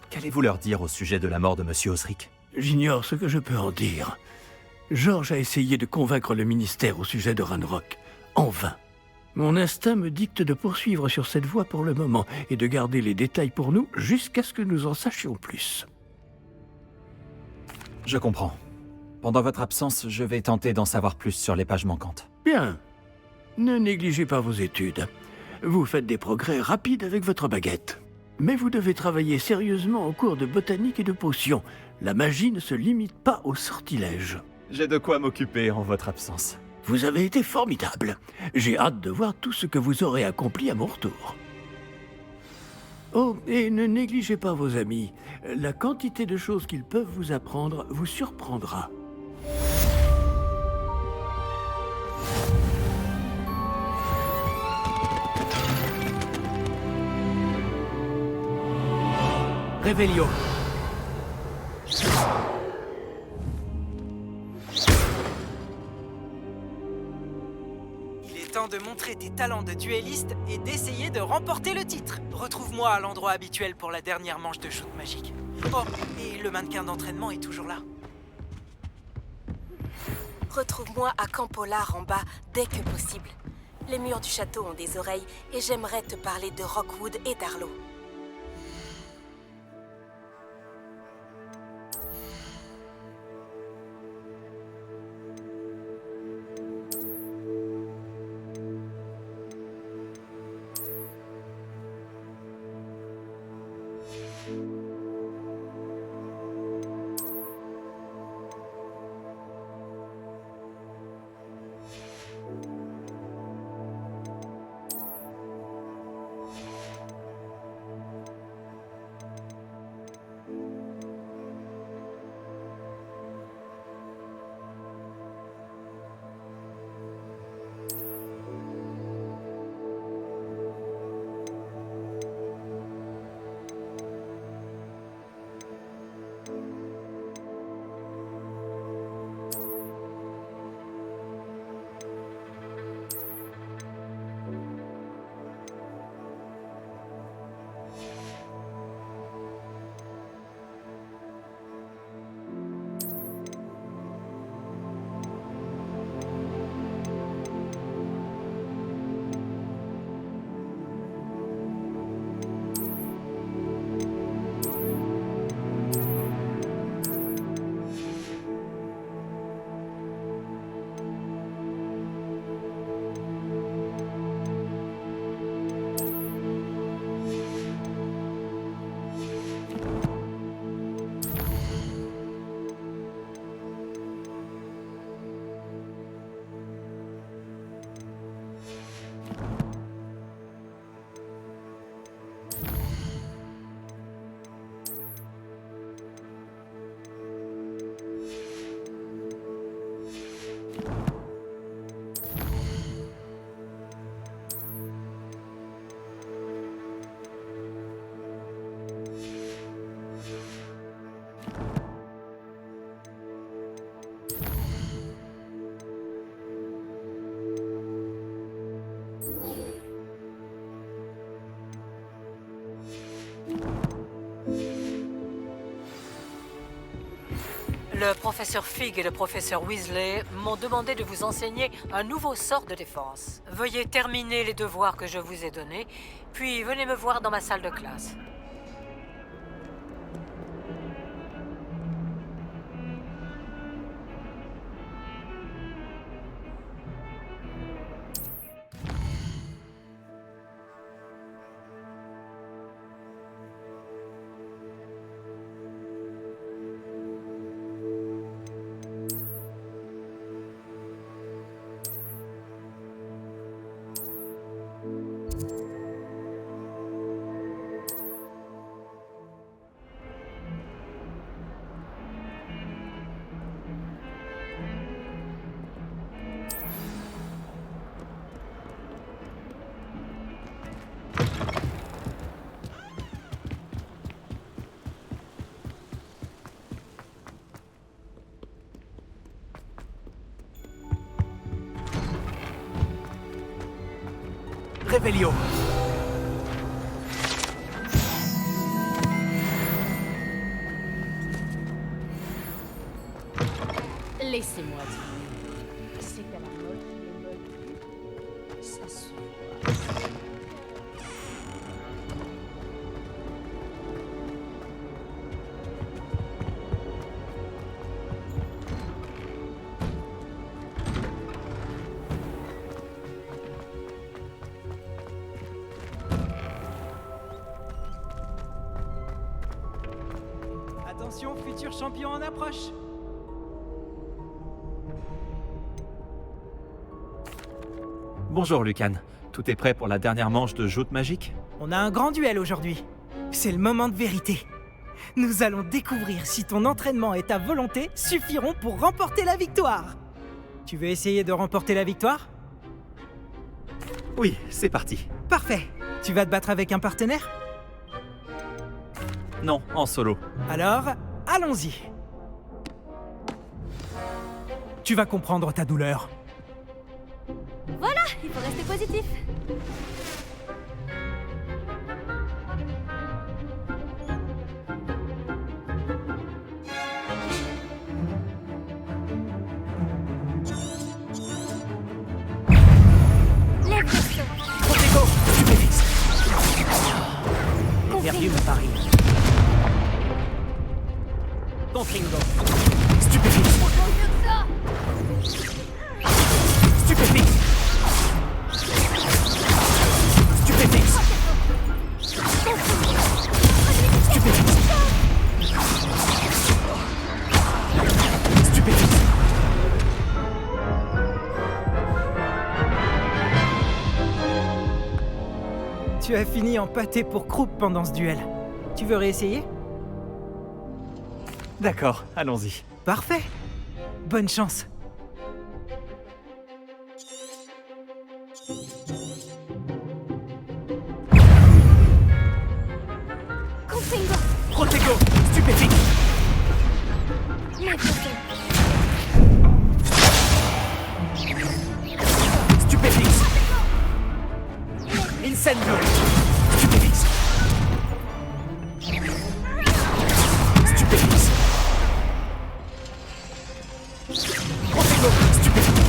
Qu'allez-vous leur dire au sujet de la mort de Monsieur Osric? J'ignore ce que je peux en dire. George a essayé de convaincre le ministère au sujet de Ranrock. En vain. Mon instinct me dicte de poursuivre sur cette voie pour le moment et de garder les détails pour nous jusqu'à ce que nous en sachions plus. Je comprends. Pendant votre absence, je vais tenter d'en savoir plus sur les pages manquantes. Bien. Ne négligez pas vos études. Vous faites des progrès rapides avec votre baguette. Mais vous devez travailler sérieusement en cours de botanique et de potions. La magie ne se limite pas au sortilège. J'ai de quoi m'occuper en votre absence. Vous avez été formidable. J'ai hâte de voir tout ce que vous aurez accompli à mon retour. Oh, et ne négligez pas vos amis. La quantité de choses qu'ils peuvent vous apprendre vous surprendra. Réveillon. Il est temps de montrer tes talents de duelliste et d'essayer de remporter le titre. Retrouve-moi à l'endroit habituel pour la dernière manche de shoot magique. Oh, et le mannequin d'entraînement est toujours là. Retrouve-moi à Camp Polar en bas dès que possible. Les murs du château ont des oreilles et j'aimerais te parler de Rockwood et d'Arlo. Le professeur Fig et le professeur Weasley m'ont demandé de vous enseigner un nouveau sort de défense. Veuillez terminer les devoirs que je vous ai donnés, puis venez me voir dans ma salle de classe. Réveillon. Laissez-moi dire. C'est à la mode les modes. Ça se voit. Attention, futur champion en approche. Bonjour Lucan, tout est prêt pour la dernière manche de joute magique? On a un grand duel aujourd'hui. C'est le moment de vérité. Nous allons découvrir si ton entraînement et ta volonté suffiront pour remporter la victoire. Tu veux essayer de remporter la victoire? Oui, c'est parti. Parfait. Tu vas te battre avec un partenaire? Non, en solo. Alors, allons-y. Tu vas comprendre ta douleur. Voilà, il faut rester positif. Protego, stupéfixe. J'ai perdu mon pari. Confringo. Stupéfixe. Stupéfixe. Stupéfixe. Stupéfixe. Stupéfixe. Tu as fini en pâté pour croupe pendant ce duel. Tu veux réessayer? D'accord, allons-y. Parfait. Bonne chance. Protego, stupéfixe. Stupéfixe. Incendio. Stupéfixe. Stupéfixe. Protego, stupéfixe.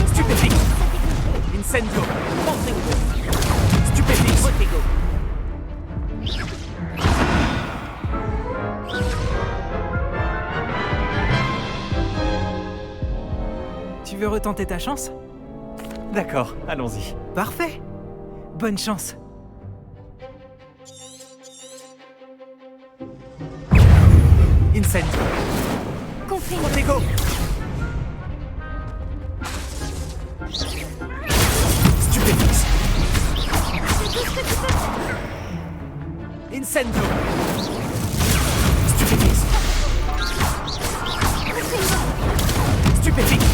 Stupéfixe. Incendio. Stupéfixe. Protego. Tu veux retenter ta chance? D'accord, allons-y. Parfait. Bonne chance. Incendio. Protego. Stupéfixe. Incendio. Stupéfixe. Stupéfixe.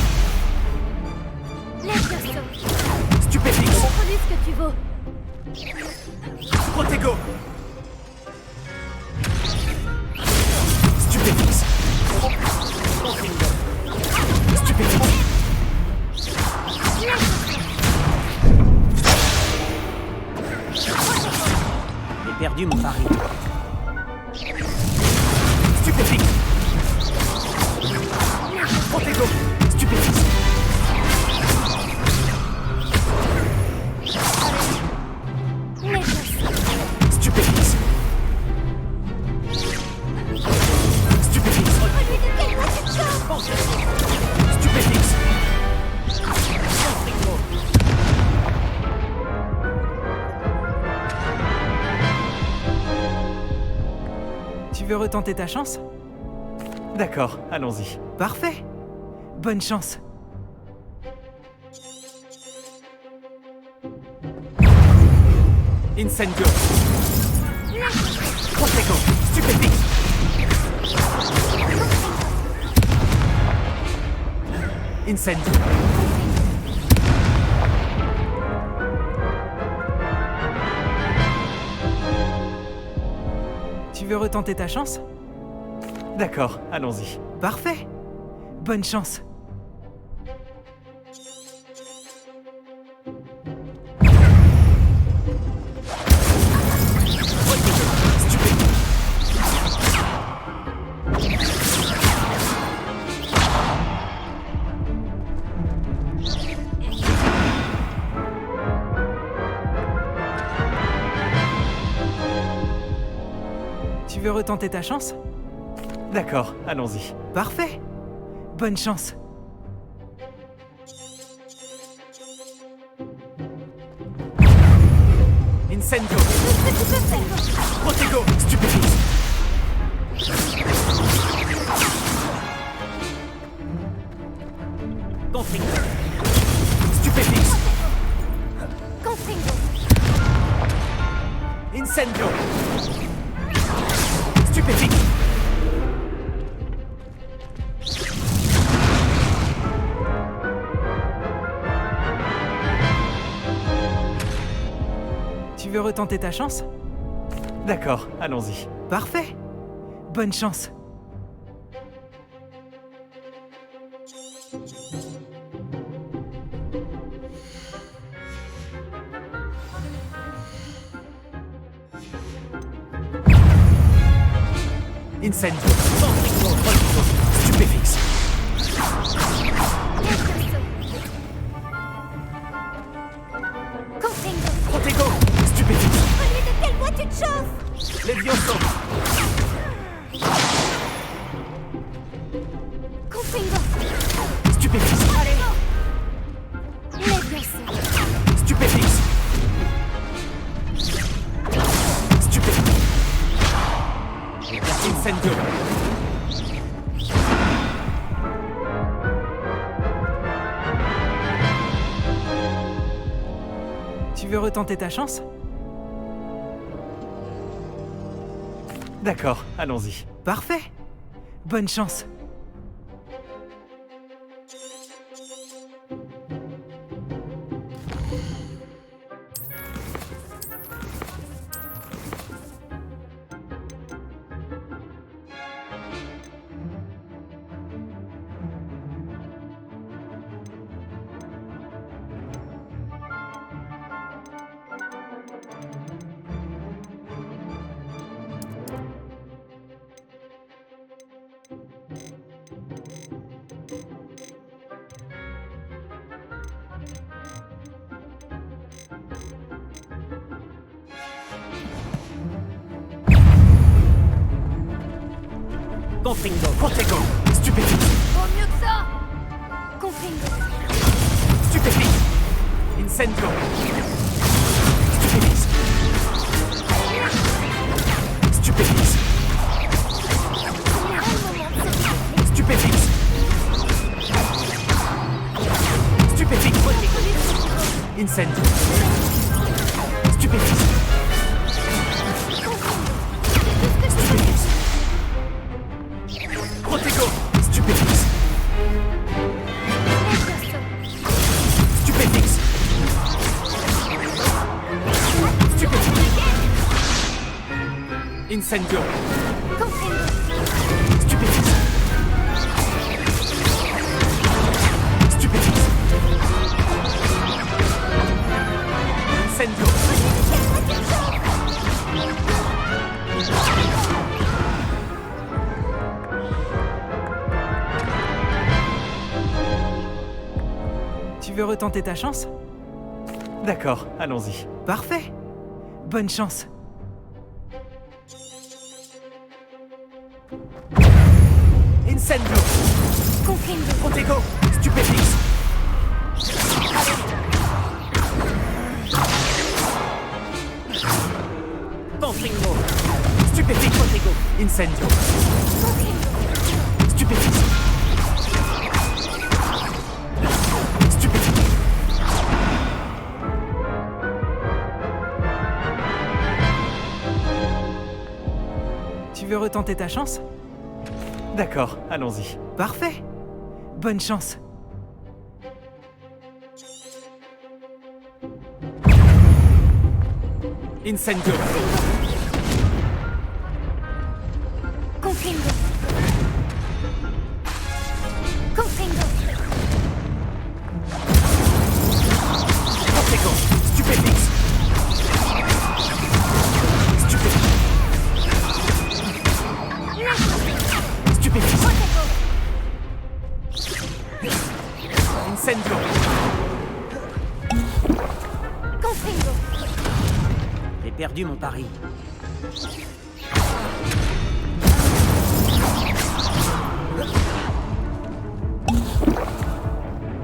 Stupéfixe. Produis ce que tu vaux. Protego. Stupéfixe. Stupéfixe. J'ai perdu mon pari. Stupéfixe. Protego. Stupéfixe. Stupéfixe. Stupéfixe. Stupéfixe. Tu veux retenter ta chance? D'accord, allons-y. Parfait. Bonne chance. Incendio. Protego. Stupéfixe. Incendio. Tu veux retenter ta chance? D'accord, allons-y. Parfait. Bonne chance. Tu veux retenter ta chance? D'accord, allons-y. Parfait. Bonne chance. Incendio. Tout ce que tu peux faire. Protego. Stupéfixe. Confringo. Stupéfixe. Confringo. Incendio. Stupéfixe. Tu veux retenter ta chance? D'accord, allons-y. Parfait. Bonne chance. Incendio. Confringo. Protego. Stupéfixe. Confringo. Protego. Stupéfixe. Au lieu de quelle voix tu te chauffes? Levioso. Confringo. Stupéfixe. Levioso. Stupéfixe. Stupéfixe. Incendio. Tu veux retenter ta chance? D'accord, allons-y. Parfait. Bonne chance. Confringo. Protego. Stupéfixe. Oh, mieux que ça. Confringo. Stupéfixe. Incendio. Stupéfixe. Stupéfixe. Stupéfixe. Stupéfixe. Incendio. Stupéfixe. Stupéfixe. Protego. Stupéfixe. Stupéfixe. Stupéfixe. Incendio. Stupéfixe. Stupéfixe. Incendio. Tu veux retenter ta chance? D'accord, allons-y. Parfait. Bonne chance. Incendio. Confringo. Protego. Stupéfixe. Confringo. Stupéfixe. Protego. Incendio. Stupéfixe. Stupéfixe. Tu veux retenter ta chance? D'accord, allons-y. Parfait. Bonne chance. Incendio. Confringo. Confringo. Protego. Stupéfixe. Stupéfixe. Stupéfixe. Incendio. Confringo. J'ai perdu mon pari.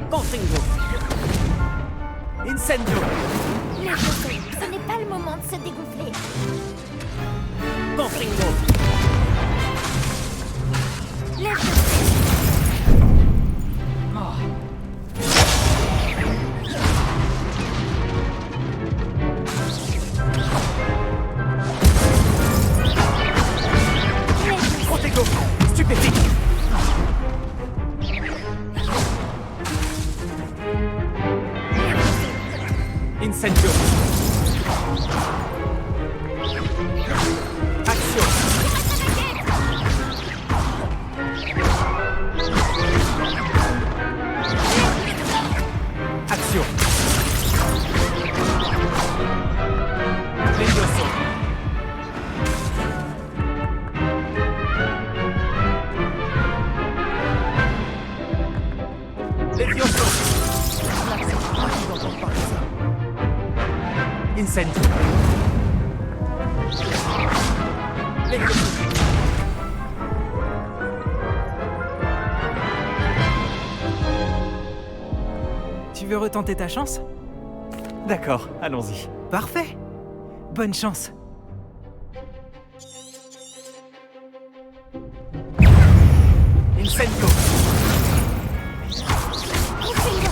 Confringo. Incendio. Lève-le, ce n'est pas le moment de se dégonfler. Confringo. Lève-le. Protego. Stupéfique. Incendio. Action. Action. Levioso. Levioso. Incendio. Tu veux retenter ta chance? D'accord, allons-y. Parfait. Bonne chance. Incendio.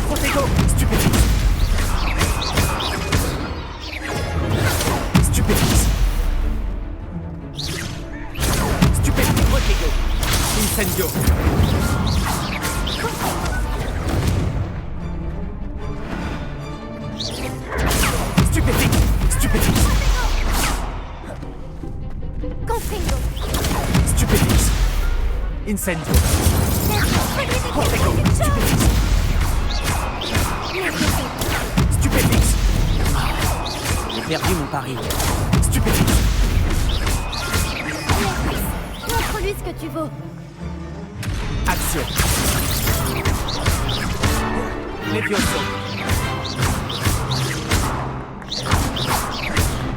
Protego. Stupéfique. Stupéfique. Stupéfique. Protego. Incendio. Stupéfique. Stupéfique. Confringo. Stupéfique. Incendio. Protego. Stupéfique. Stupéfique. J'ai perdu mon pari. Stupéfique. Montre-lui ce que tu vaux. Action. Levioso.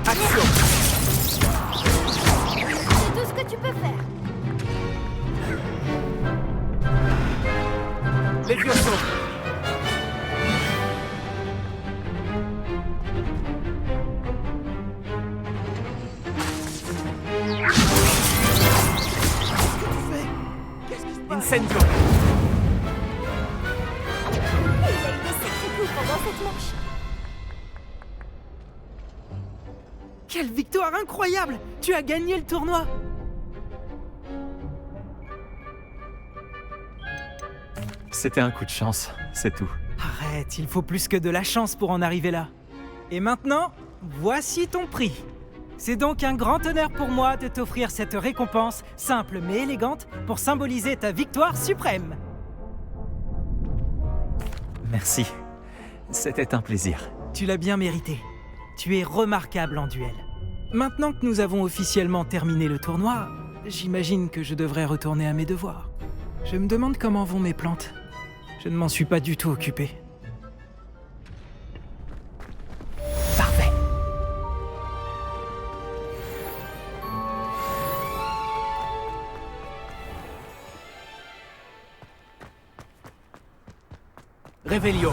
Action. C'est tout ce que tu peux faire. Levioso. Incendio. Il a eu des sacrés coups pendant cette manche. Quelle victoire incroyable! Tu as gagné le tournoi! C'était un coup de chance, c'est tout. Arrête, il faut plus que de la chance pour en arriver là. Et maintenant, voici ton prix. C'est donc un grand honneur pour moi de t'offrir cette récompense, simple mais élégante, pour symboliser ta victoire suprême. Merci. C'était un plaisir. Tu l'as bien mérité. Tu es remarquable en duel. Maintenant que nous avons officiellement terminé le tournoi, j'imagine que je devrais retourner à mes devoirs. Je me demande comment vont mes plantes. Je ne m'en suis pas du tout occupé. Parfait. Revelio.